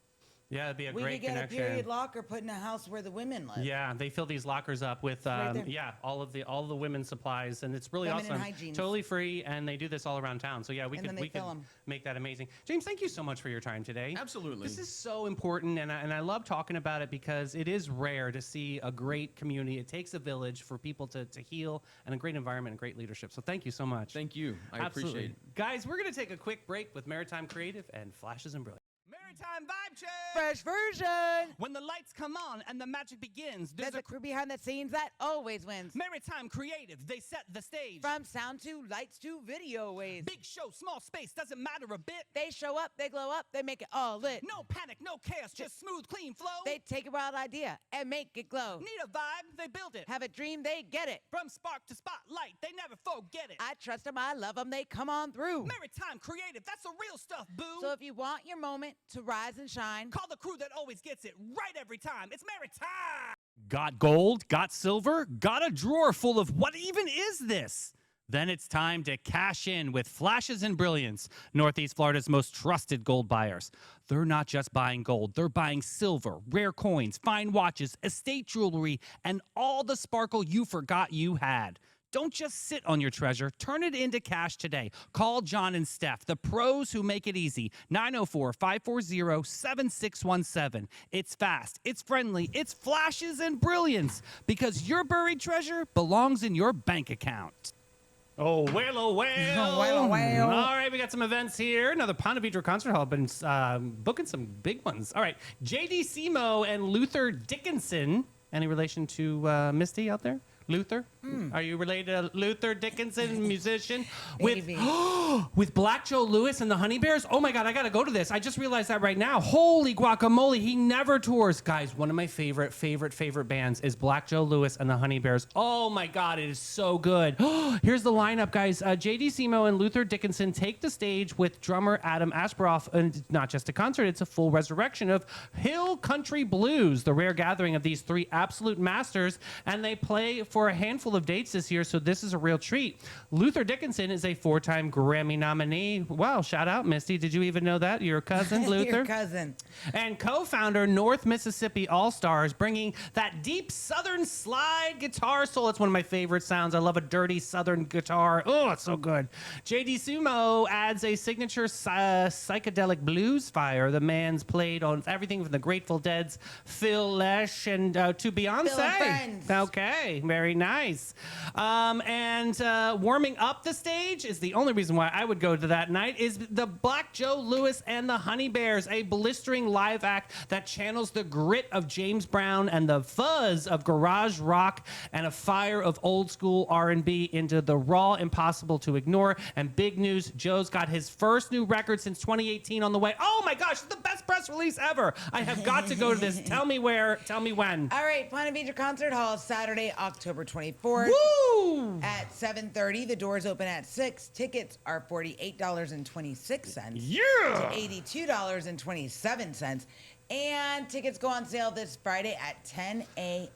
Yeah, it'd be a We great could get connection. a period locker put in a house where the women live. Yeah, they fill these lockers up with right there. all the women's supplies, and it's really Feminine awesome. hygiene. Totally free, and they do this all around town. So yeah, we And then could they fill 'em. make that amazing. James, thank you so much for your time today. Absolutely. This is so important, and I love talking about it because it is rare to see a great community. It takes a village for people to heal, and a great environment and great leadership. So thank you so much. Thank you. I Absolutely. appreciate it. Guys, we're going to take a quick break with Maritime Creative and Flashes and Brilliance. Maritime Vibe Check! Fresh version. When the lights come on and the magic begins, There's a crew behind the scenes that always wins. Maritime Creative, they set the stage. From sound to lights to video ways. Big show, small space, doesn't matter a bit. They show up, they glow up, they make it all lit. No panic, no chaos, just smooth, clean flow. They take a wild idea and make it glow. need a vibe, they build it. Have a dream, they get it. From spark to spotlight, they never forget it. I trust them, I love them, they come on through. Maritime Creative, that's the real stuff, boo. So if you want your moment to rise and shine, call the crew that always gets it right every time. It's Maritime. Got gold? Got silver? Got a drawer full of what even is this? Then it's time to cash in with Flashes and Brilliance, Northeast Florida's most trusted gold buyers. They're not just buying gold, they're buying silver, rare coins, fine watches, estate jewelry, and all the sparkle you forgot you had. Don't just sit on your treasure. Turn it into cash today. Call John and Steph, the pros who make it easy. 904-540-7617. It's fast, it's friendly, it's Flashes and Brilliance, because your buried treasure belongs in your bank account. Oh, well, oh, well. Well, well. All right, we got some events here. Another Ponte Vedra Concert Hall. Been booking some big ones. All right, J.D. Simo and Luther Dickinson. Any relation to Misty out there? Luther? Are you related to Luther Dickinson, musician? Maybe. With Black Joe Lewis and the Honey Bears? Oh my God, I gotta go to this. I just realized that right now. Holy guacamole, he never tours. Guys, one of my favorite bands is Black Joe Lewis and the Honey Bears. Oh my God, it is so good. Here's the lineup, guys. J.D. Simo and Luther Dickinson take the stage with drummer Adam Asperoff. And it's not just a concert, it's a full resurrection of Hill Country Blues, the rare gathering of these three absolute masters. And they play for a handful of dates this year, so this is a real treat. Luther Dickinson is a 4-time Grammy nominee. Wow, shout out, Misty. Did you even know that? Your cousin, Luther? your cousin. And co-founder, North Mississippi All-Stars, bringing that deep southern slide guitar soul. It's one of my favorite sounds. I love a dirty southern guitar. Oh, it's so good. J.D. Simo adds a signature psychedelic blues fire. The man's played on everything from the Grateful Dead's Phil Lesh and to Beyonce. Phil and Friends. Okay, very nice. Warming up the stage is the only reason why I would go to that night is the Black Joe Lewis and the Honey Bears, a blistering live act that channels the grit of James Brown and the fuzz of garage rock and a fire of old school R&B into the raw, impossible to ignore. And big news, Joe's got his first new record since 2018 on the way. Oh my gosh, it's the best press release ever. I have got to go to this. Tell me where, tell me when. All right, Ponte Vedra Concert Hall, Saturday, October 24th. Woo! At 7:30. The doors open at 6. Tickets are $48.26 to $82.27. And tickets go on sale this Friday at 10 a.m.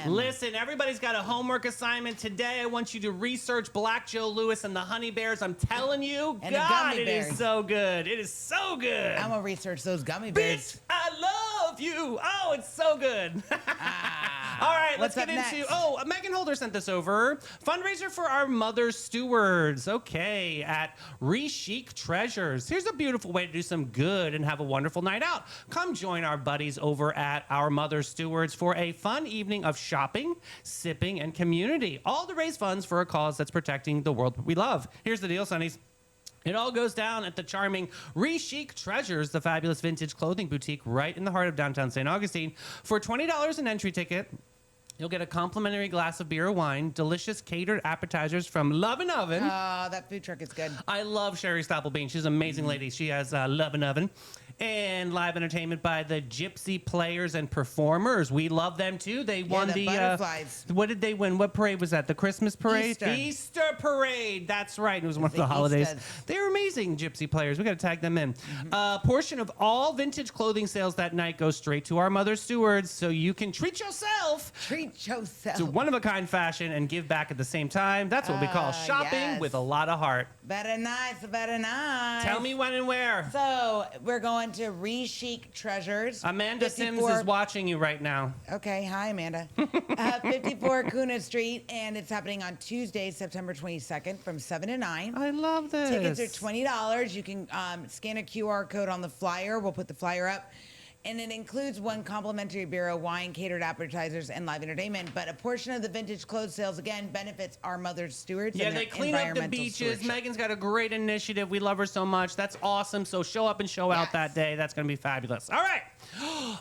Listen, everybody's got a homework assignment today. I want you to research Black Joe Lewis and the Honey Bears. I'm telling you, And the God, Gummy it is Bears. so good. It is so good. I'm going to research those gummy bears. Bitch, I love you. Oh, it's so good. All right, let's What's get up into. next? Oh, Megan Holder sent this over. Fundraiser for our mother stewards. Okay, at Re-Chic Treasures. Here's a beautiful way to do some good and have a wonderful night out. Come join our buddies over at our mother stewards for a fun evening of shopping, sipping, and community. All to raise funds for a cause that's protecting the world we love. Here's the deal, Sonnies. It all goes down at the charming Re-Chic Treasures, the fabulous vintage clothing boutique right in the heart of downtown St. Augustine. For $20 an entry ticket, you'll get a complimentary glass of beer or wine, delicious catered appetizers from Love and Oven. Oh, that food truck is good. I love Sherry Stoppelbean. She's an amazing lady. She has Love and Oven. And live entertainment by the Gypsy Players and Performers. We love them too. They won the butterflies. What did they win? What parade was that? The Christmas parade? Easter. Parade. That's right. It was one of The the holidays. Easters. They're amazing Gypsy Players. We got to tag them in. A portion of all vintage clothing sales that night goes straight to our mother stewards, so you can treat yourself Treat yourself. to one-of-a-kind fashion and give back at the same time. That's what we call shopping yes. with a lot of heart. Very nice, very nice. Tell me when and where. So we're going on to Re-Chic Treasures. Amanda 54 Sims is watching you right now. Okay, hi, Amanda. 54 Kuna Street, and it's happening on Tuesday, September 22nd from 7 to 9. I love this. Tickets are $20. You can scan a QR code on the flyer. We'll put the flyer up. And it includes one complimentary beer, wine, catered appetizers, and live entertainment. But a portion of the vintage clothes sales, again, benefits our mother's stewards. Yeah, and they their clean up the environmental beaches. stewardship. Megan's got a great initiative. We love her so much. That's awesome. So show up and show out Yes. that day. That's going to be fabulous. All right.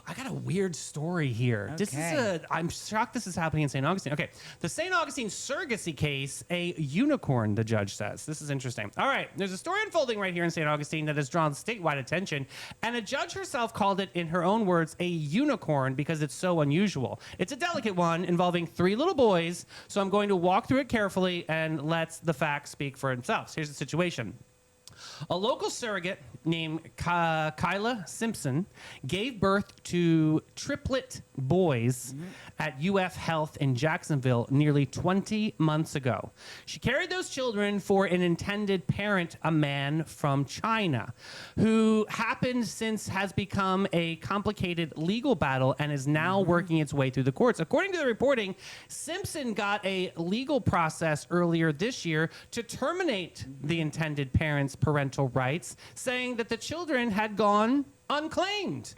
I got a weird story here. Okay. I'm shocked this is happening in St. Augustine. Okay. The St. Augustine surrogacy case, a unicorn, the judge says. This is interesting. All right. There's a story unfolding right here in St. Augustine that has drawn statewide attention. And a judge herself called it, in her own words, a unicorn because it's so unusual. It's a delicate one involving 3 little boys. So I'm going to walk through it carefully and let the facts speak for themselves. Here's the situation. A local surrogate named Kyla Simpson gave birth to triplet boys at UF Health in Jacksonville nearly 20 months ago. She carried those children for an intended parent, a man from China, who has become a complicated legal battle and is now working its way through the courts. According to the reporting, Simpson got a legal process earlier this year to terminate the intended parent's parental rights, saying that the children had gone unclaimed.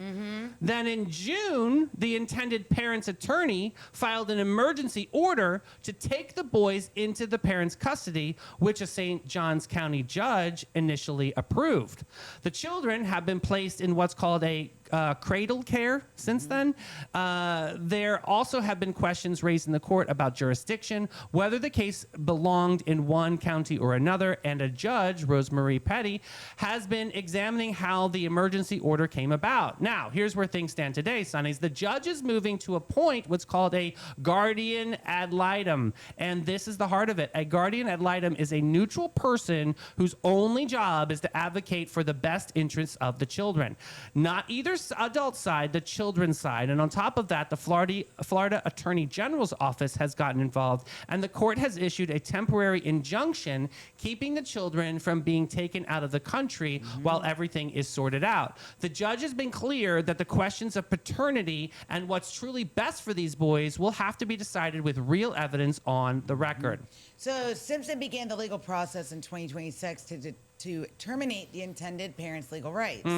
Then in June, the intended parent's attorney filed an emergency order to take the boys into the parent's custody, which a St. Johns County judge initially approved. The children have been placed in what's called a cradle care since then. There also have been questions raised in the court about jurisdiction, whether the case belonged in one county or another, and a judge, Rosemarie Petty, has been examining how the emergency order came about. Now, here's where things stand today, Sonnies. The judge is moving to appoint what's called a guardian ad litem, and this is the heart of it. A guardian ad litem is a neutral person whose only job is to advocate for the best interests of the children. Not either adult side, the children's side. And on top of that, the Florida Attorney General's office has gotten involved, and the court has issued a temporary injunction keeping the children from being taken out of the country while everything is sorted out. The judge has been clear that the questions of paternity and what's truly best for these boys will have to be decided with real evidence on the record. So Simpson began the legal process in 2026 to terminate the intended parent's legal rights.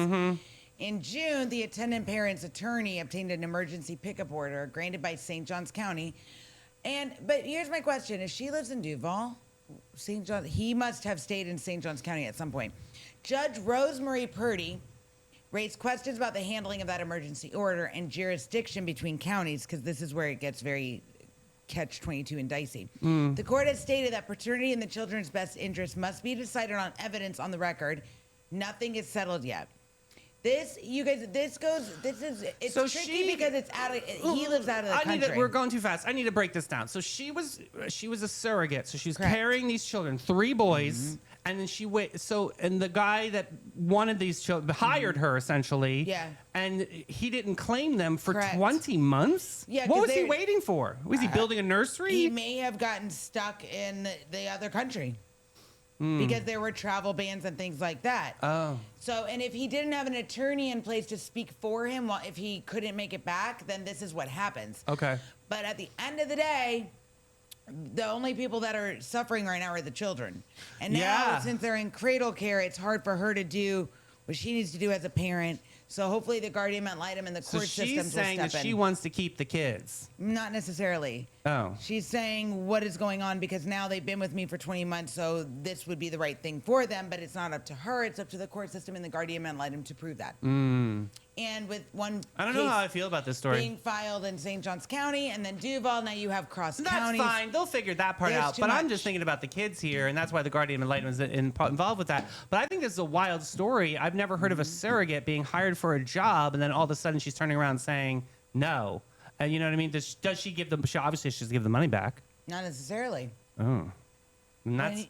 In June, the intended parent's attorney obtained an emergency pickup order granted by St. Johns County. But here's my question. If she lives in Duval, St. John, he must have stayed in St. Johns County at some point. Judge Rosemarie Purdy raised questions about the handling of that emergency order and jurisdiction between counties, because this is where it gets very catch-22 and dicey. The court has stated that paternity in the children's best interest must be decided on evidence on the record. Nothing is settled yet. It's So tricky because he lives out of the country. We're going too fast. I need to break this down. So she was a surrogate. So she was Correct. carrying these children, 3 boys, and then and the guy that wanted these children hired her essentially. Yeah. And he didn't claim them for Correct. 20 months. Yeah, What 'cause was he waiting for? Was he building a nursery? He may have gotten stuck in the other country because there were travel bans and things like that. Oh. So, and if he didn't have an attorney in place to speak for him, if he couldn't make it back, then this is what happens. Okay. But at the end of the day, the only people that are suffering right now are the children. And now, Yeah. since they're in cradle care, it's hard for her to do what she needs to do as a parent. So hopefully the guardian ad litem and the So court she's systems will saying step that in. she wants to keep the kids. Not necessarily. Oh. She's saying what is going on because now they've been with me for 20 months, so this would be the right thing for them, but it's not up to her. It's up to the court system and the guardian ad litem to prove that. And with one I don't know how I feel about this story. being filed in St. Johns County and then Duval, now you have cross That's counties. fine. They'll figure that part There's out. too But I'm much. just thinking about the kids here, and that's why the guardian ad litem is involved with that. But I think this is a wild story. I've never heard of a surrogate being hired for a job, and then all of a sudden she's turning around saying no. And you know what I mean? Does she give them? She obviously she doesn't give the money back. Not necessarily. Oh, and that's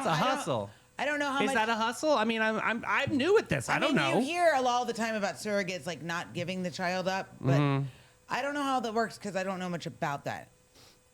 a hustle. I don't know how Is much. that a hustle? I mean, I'm new at this. I don't know. You hear all the time about surrogates like not giving the child up, but I don't know how that works because I don't know much about that.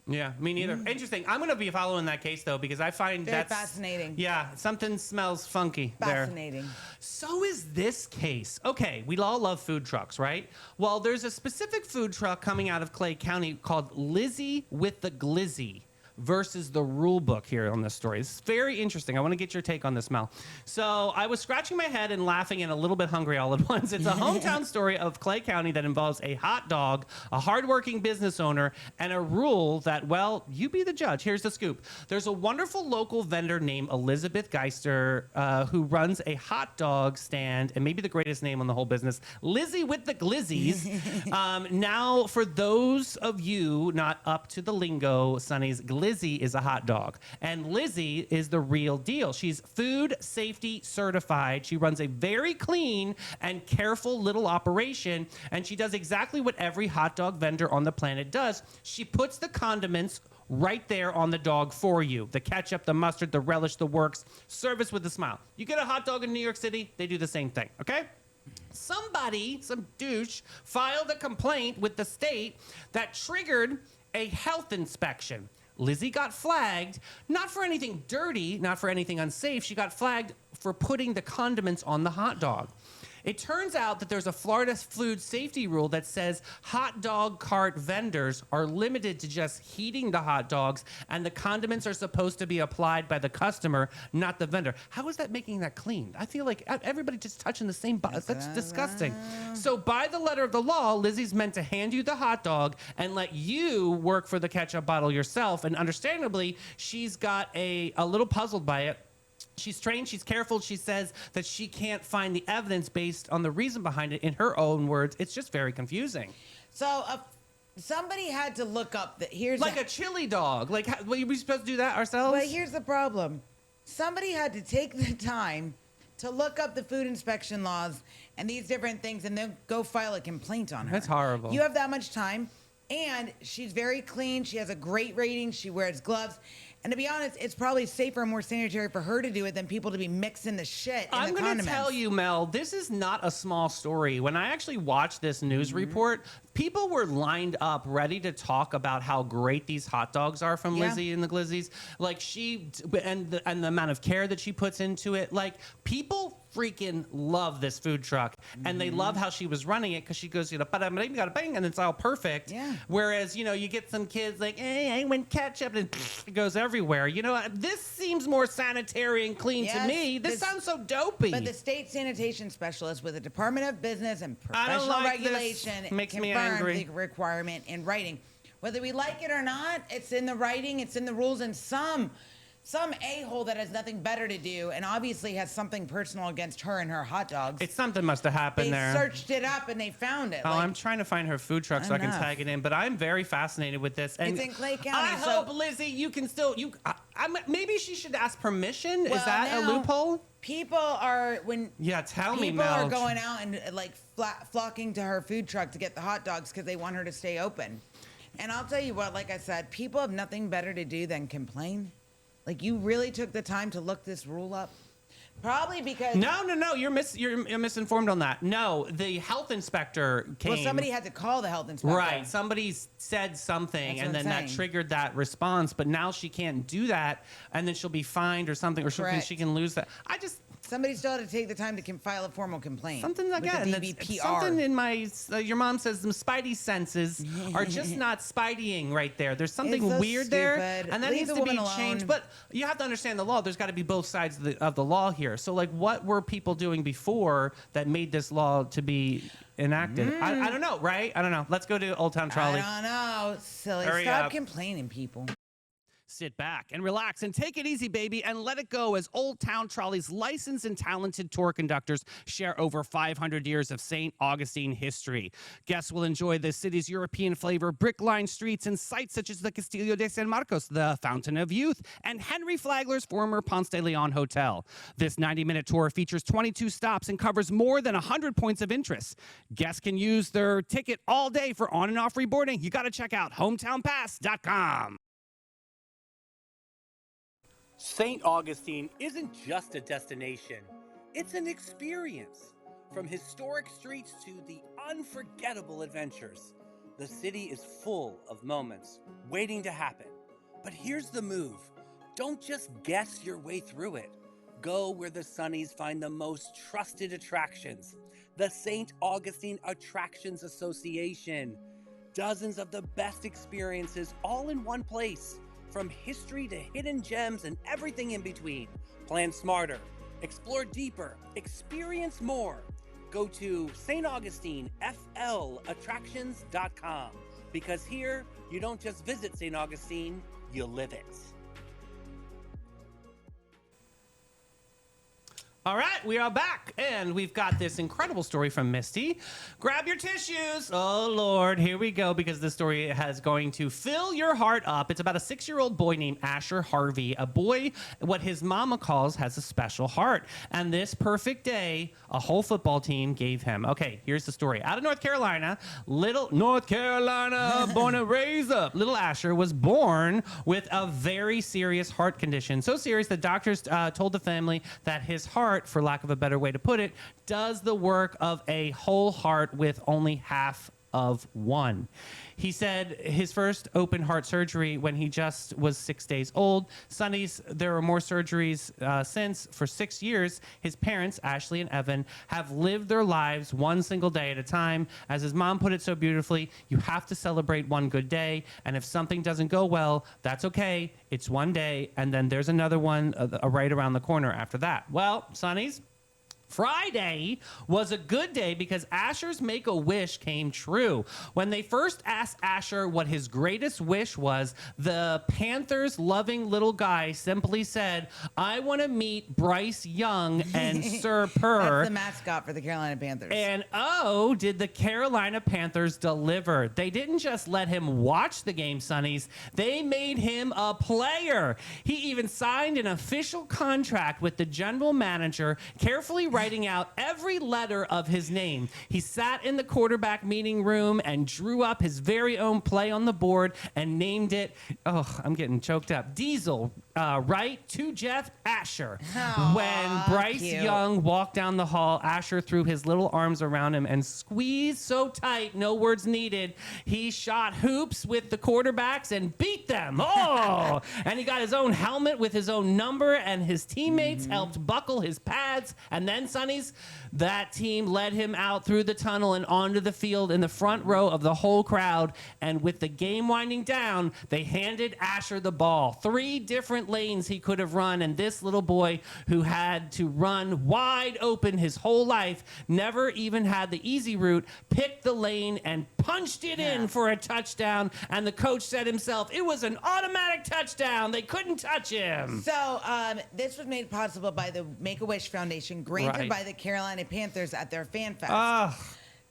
Yeah, me neither. Interesting. I'm going to be following that case, though, because I find Very that's fascinating. Yeah, something smells funky there. Fascinating. So is this case. Okay, we all love food trucks, right? Well, there's a specific food truck coming out of Clay County called Lizzie with the Glizzy versus the rule book here on this story. It's very interesting. I want to get your take on this, Mel. So I was scratching my head and laughing and a little bit hungry all at once. It's a hometown story of Clay County that involves a hot dog, a hardworking business owner, and a rule that, well, you be the judge. Here's the scoop. There's a wonderful local vendor named Elizabeth Geister who runs a hot dog stand, and maybe the greatest name on the whole business, Lizzie with the Glizzies. Now, for those of you not up to the lingo, Sonny's Lizzie is a hot dog, and Lizzie is the real deal. She's food safety certified. She runs a very clean and careful little operation, and she does exactly what every hot dog vendor on the planet does. She puts the condiments right there on the dog for you. The ketchup, the mustard, the relish, the works. Service with a smile. You get a hot dog in New York City, they do the same thing, okay? Somebody, some douche, filed a complaint with the state that triggered a health inspection. Lizzie got flagged, not for anything dirty, not for anything unsafe. She got flagged for putting the condiments on the hot dog. It turns out that there's a Florida food safety rule that says hot dog cart vendors are limited to just heating the hot dogs, and the condiments are supposed to be applied by the customer, not the vendor. How is that making that clean? I feel like everybody just touching the same button. That's disgusting. So by the letter of the law, Lizzie's meant to hand you the hot dog and let you work for the ketchup bottle yourself. And understandably, she's got a little puzzled by it. She's trained, she's careful. She says that she can't find the evidence based on the reason behind it. In her own words, it's just very confusing. So somebody had to look up that here's Like a chili dog. Like, were we supposed to do that ourselves? But here's the problem. Somebody had to take the time to look up the food inspection laws and these different things and then go file a complaint on her. That's horrible. You have that much time, and she's very clean. She has a great rating. She wears gloves. And to be honest, it's probably safer and more sanitary for her to do it than people to be mixing the shit in I'm the going to condiments. tell you, Mel, this is not a small story. When I actually watched this news report, people were lined up ready to talk about how great these hot dogs are from Lizzie and the Glizzies. Like and the amount of care that she puts into it. Like, people freaking love this food truck, and they love how she was running it because she goes, bang, and it's all perfect. Yeah. Whereas, you get some kids like, hey, I went ketchup, and it goes everywhere. This seems more sanitary and clean to me. This sounds so dopey. But the state sanitation specialist with the Department of Business and I don't Professional like this. Regulation Makes me confirmed angry. the requirement in writing. Whether we like it or not, it's in the writing, it's in the rules, and some a-hole that has nothing better to do and obviously has something personal against her and her hot dogs. Something must have happened They there. searched it up and they found it. Oh, I'm trying to find her food truck so I can Enough. tag it in, but I'm very fascinated with this. And It's in Clay County, I so- hope, Lizzie, you can still, maybe she should ask permission. Is Well, that a now, loophole? People are, Yeah, tell me, people Mel. are going out and flocking to her food truck to get the hot dogs because they want her to stay open. And I'll tell you what, like I said, people have nothing better to do than complain. Like, you really took the time to look this rule up? Probably because... No, you're misinformed on that. No, the health inspector came. Well, somebody had to call the health inspector. Right, somebody said something, That's and what then I'm that saying. triggered that response. But now she can't do that, and then she'll be fined or something, or Correct. she can lose that. Somebody still had to take the time to file a formal complaint. Something with the again. DBPR. Something in my. Your mom says some spidey senses are just not spideying right there. There's something It's so weird there, stupid. and that Leave needs the to be woman alone. changed. But you have to understand the law. There's got to be both sides of the law here. So, like, what were people doing before that made this law to be enacted? I don't know, right? I don't know. Let's go to Old Town Trolley. I don't know. Silly. Hurry Stop up. complaining, people. Sit back and relax and take it easy, baby, and let it go as Old Town Trolley's licensed and talented tour conductors share over 500 years of St. Augustine history. Guests will enjoy the city's European flavor, brick-lined streets, and sites such as the Castillo de San Marcos, the Fountain of Youth, and Henry Flagler's former Ponce de Leon Hotel. This 90-minute tour features 22 stops and covers more than 100 points of interest. Guests can use their ticket all day for on- and off reboarding. You got to check out hometownpass.com. St. Augustine isn't just a destination, it's an experience. From historic streets to the unforgettable adventures, The city is full of moments waiting to happen. But here's the move. Don't just guess your way through it. Go where the Sunnies find the most trusted attractions. The St. Augustine Attractions Association. Dozens of the best experiences all in one place. From history to hidden gems and everything in between. Plan smarter. Explore deeper. Experience more. Go to staugustineFLattractions.com because here you don't just visit St. Augustine, you live it. All right, we are back, and we've got this incredible story from Misty. Grab your tissues. Oh, Lord, here we go, because this story is going to fill your heart up. It's about a 6-year-old boy named Asher Harvey, a boy what his mama calls has a special heart. And this perfect day, a whole football team gave him. Okay, here's the story. Out of North Carolina, little North Carolina, born and raised up, little Asher was born with a very serious heart condition. So serious that doctors told the family that his heart, for lack of a better way to put it, does the work of a whole heart with only half of one. He said his first open heart surgery when he just was 6 days old. Sonny's, there are more surgeries since. For 6 years, his parents, Ashley and Evan, have lived their lives one single day at a time. As his mom put it so beautifully, you have to celebrate one good day, and if something doesn't go well, that's okay. It's one day, and then there's another one right around the corner after that. Well, Sonny's, Friday was a good day because Asher's Make-A-Wish came true. When they first asked Asher what his greatest wish was, the Panthers loving little guy simply said, I want to meet Bryce Young and Sir Purr. That's the mascot for the Carolina Panthers. And oh, did the Carolina Panthers deliver. They didn't just let him watch the game, Sonnies. They made him a player. He even signed an official contract with the general manager, carefully writing out every letter of his name. He sat in the quarterback meeting room and drew up his very own play on the board and named it, oh, I'm getting choked up, Diesel, right to Jeff Asher. Aww, when Bryce cute. Young walked down the hall, Asher threw his little arms around him and squeezed so tight, no words needed. He shot hoops with the quarterbacks and beat them. Oh! And he got his own helmet with his own number, and his teammates helped buckle his pads. And then, Sonnies, that team led him out through the tunnel and onto the field in the front row of the whole crowd. And with the game winding down, they handed Asher the ball. 3 different lanes he could have run, and this little boy who had to run wide open his whole life, never even had the easy route, picked the lane and punched it in for a touchdown. And the coach said himself, it was an automatic touchdown. They couldn't touch him. So this was made possible by the Make-A-Wish Foundation, granted Right. by the Carolina Panthers at their Fan Fest. Ah.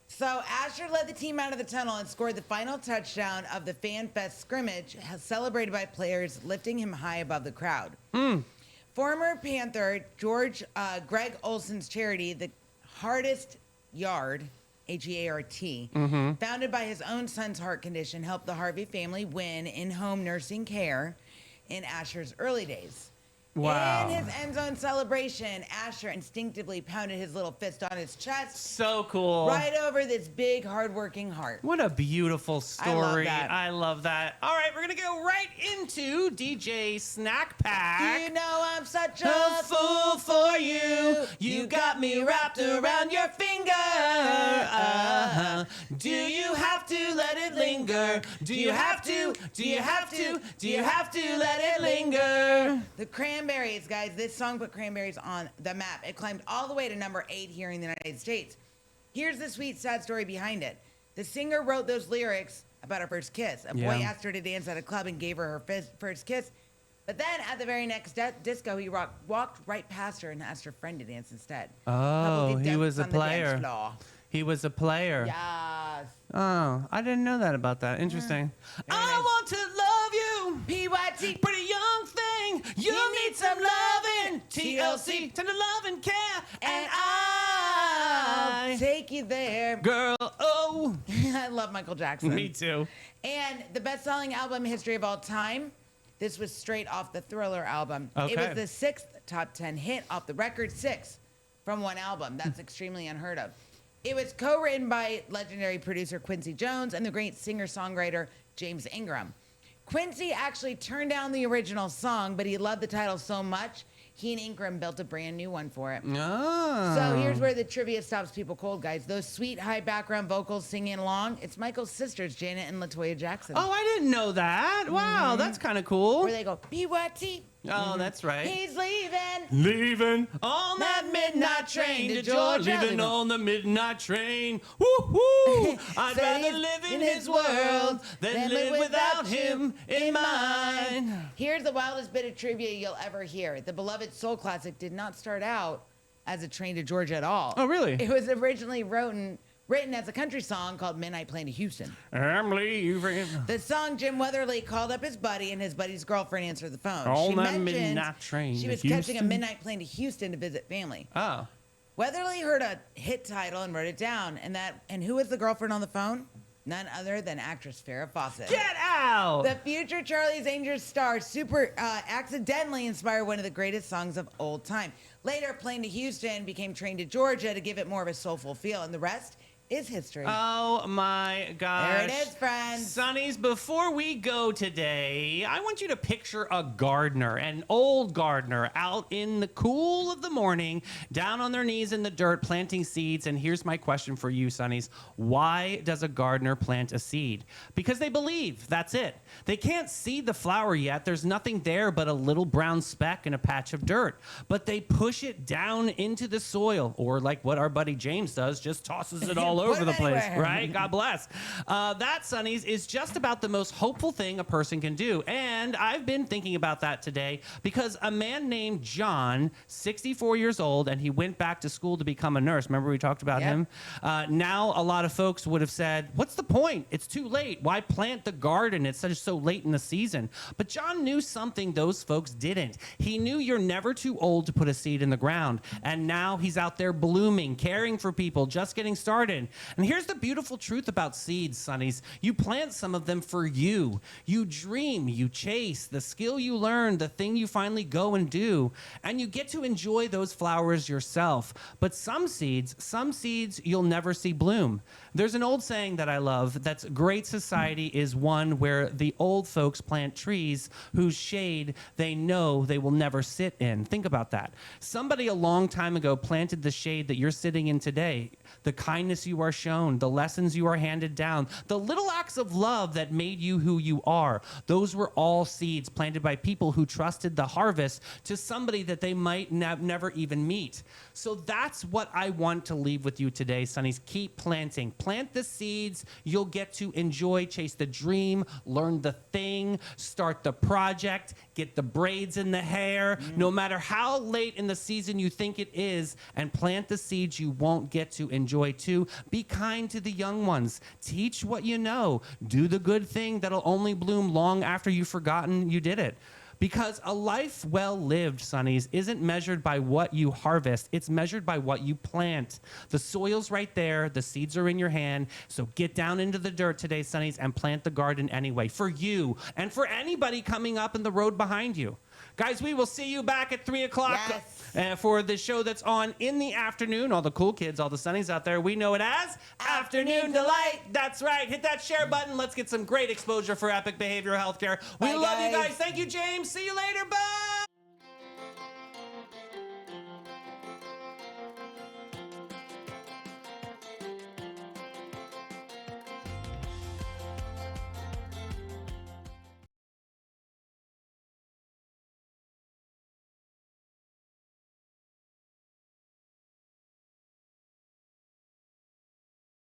So Asher led the team out of the tunnel and scored the final touchdown of the Fan Fest scrimmage, celebrated by players lifting him high above the crowd. Former Panther Greg Olson's charity, the Hardest Yard, H-E-A-R-T, founded by his own son's heart condition, helped the Harvey family win in-home nursing care in Asher's early days. Wow. In his end zone celebration, Asher instinctively pounded his little fist on his chest, So cool. right over this big, hardworking heart. What a beautiful story. that. I love that. All right, we're going to go right into DJ Snack Pack. You know I'm such A a fool for you. You got me wrapped around your finger. Do you have to let it linger? Do you have to? Do you have to? Do you have to let it linger? The Cranberries, guys. This song put Cranberries on the map. It climbed all the way to number 8 here in the United States. Here's the sweet, sad story behind it. The singer wrote those lyrics about her first kiss. A boy asked her to dance at a club and gave her first kiss. But then at the very next disco, he walked right past her and asked her friend to dance instead. Oh, Couple he dance was a on the dance player. floor. He was a player. Yes. Oh, I didn't know that about that. Interesting. I want to love you. PYT. Pretty young thing, you need some loving. TLC, tender love and care, and I'll take you there. girl, oh. I love Michael Jackson. Me too. And the best-selling album history of all time, this was straight off the Thriller album. Okay. It was the 6th top 10 hit off the record, 6 from one album. That's extremely unheard of. It was co-written by legendary producer Quincy Jones and the great singer-songwriter James Ingram. Quincy actually turned down the original song, but he loved the title so much, he and Ingram built a brand new one for it. Oh. So here's where the trivia stops people cold, guys. Those sweet high background vocals singing along, it's Michael's sisters, Janet and LaToya Jackson. Oh, I didn't know that. Wow, that's kind of cool. Where they go, BYT. Oh, that's right. He's leaving. Leaving on that midnight train to Georgia. Leaving on the midnight train. Woo-hoo! I'd rather live in his world than live without him in mine. Here's the wildest bit of trivia you'll ever hear. The beloved soul classic did not start out as a train to Georgia at all. Oh, really? It was originally written as a country song called Midnight Plane to Houston. I'm leaving. The song, Jim Weatherly called up his buddy, and his buddy's girlfriend answered the phone. On She that mentioned midnight train she to was catching a Houston? midnight plane to Houston to visit family. Oh. Weatherly heard a hit title and wrote it down. And who was the girlfriend on the phone? None other than actress Farrah Fawcett. Get out! The future Charlie's Angels star accidentally inspired one of the greatest songs of old time. Later, Plane to Houston became Train to Georgia to give it more of a soulful feel, and the rest is history. Oh my gosh. There it is, friends. Sonnies, before we go today, I want you to picture a gardener, an old gardener, out in the cool of the morning, down on their knees in the dirt, planting seeds. And here's my question for you, Sonnies. Why does a gardener plant a seed? Because they believe, that's it. They can't see the flower yet. There's nothing there but a little brown speck and a patch of dirt. But they push it down into the soil, or like what our buddy James does, just tosses it all over the place, right? God bless. That, Sonnies, is just about the most hopeful thing a person can do. And I've been thinking about that today because a man named John, 64 years old, and he went back to school to become a nurse. Remember we talked about him? Now a lot of folks would have said, what's the point? It's too late. Why plant the garden? It's so late in the season. But John knew something those folks didn't. He knew you're never too old to put a seed in the ground. And now he's out there blooming, caring for people, just getting started. And here's the beautiful truth about seeds, Sonnies. You plant some of them for you. You dream, you chase, the skill you learn, the thing you finally go and do, and you get to enjoy those flowers yourself. But some seeds you'll never see bloom. There's an old saying that I love that's great society is one where the old folks plant trees whose shade they know they will never sit in. Think about that. Somebody a long time ago planted the shade that you're sitting in today. The kindness you are shown, the lessons you are handed down, the little acts of love that made you who you are. Those were all seeds planted by people who trusted the harvest to somebody that they might never even meet. So that's what I want to leave with you today, Sonnies. Keep planting. Plant the seeds. You'll get to enjoy, chase the dream, learn the thing, start the project, get the braids in the hair, no matter how late in the season you think it is, and plant the seeds you won't get to enjoy too. Be kind to the young ones. Teach what you know. Do the good thing that'll only bloom long after you've forgotten you did it. Because a life well lived, Sonnies, isn't measured by what you harvest. It's measured by what you plant. The soil's right there. The seeds are in your hand. So get down into the dirt today, Sonnies, and plant the garden anyway. For you and for anybody coming up in the road behind you. Guys, we will see you back at 3 o'clock for the show that's on in the afternoon. All the cool kids, all the Sonnies out there, we know it as Afternoon Delight. That's right. Hit that share button. Let's get some great exposure for Epic Behavioral Healthcare. We love you guys. Thank you, James. See you later. Bye.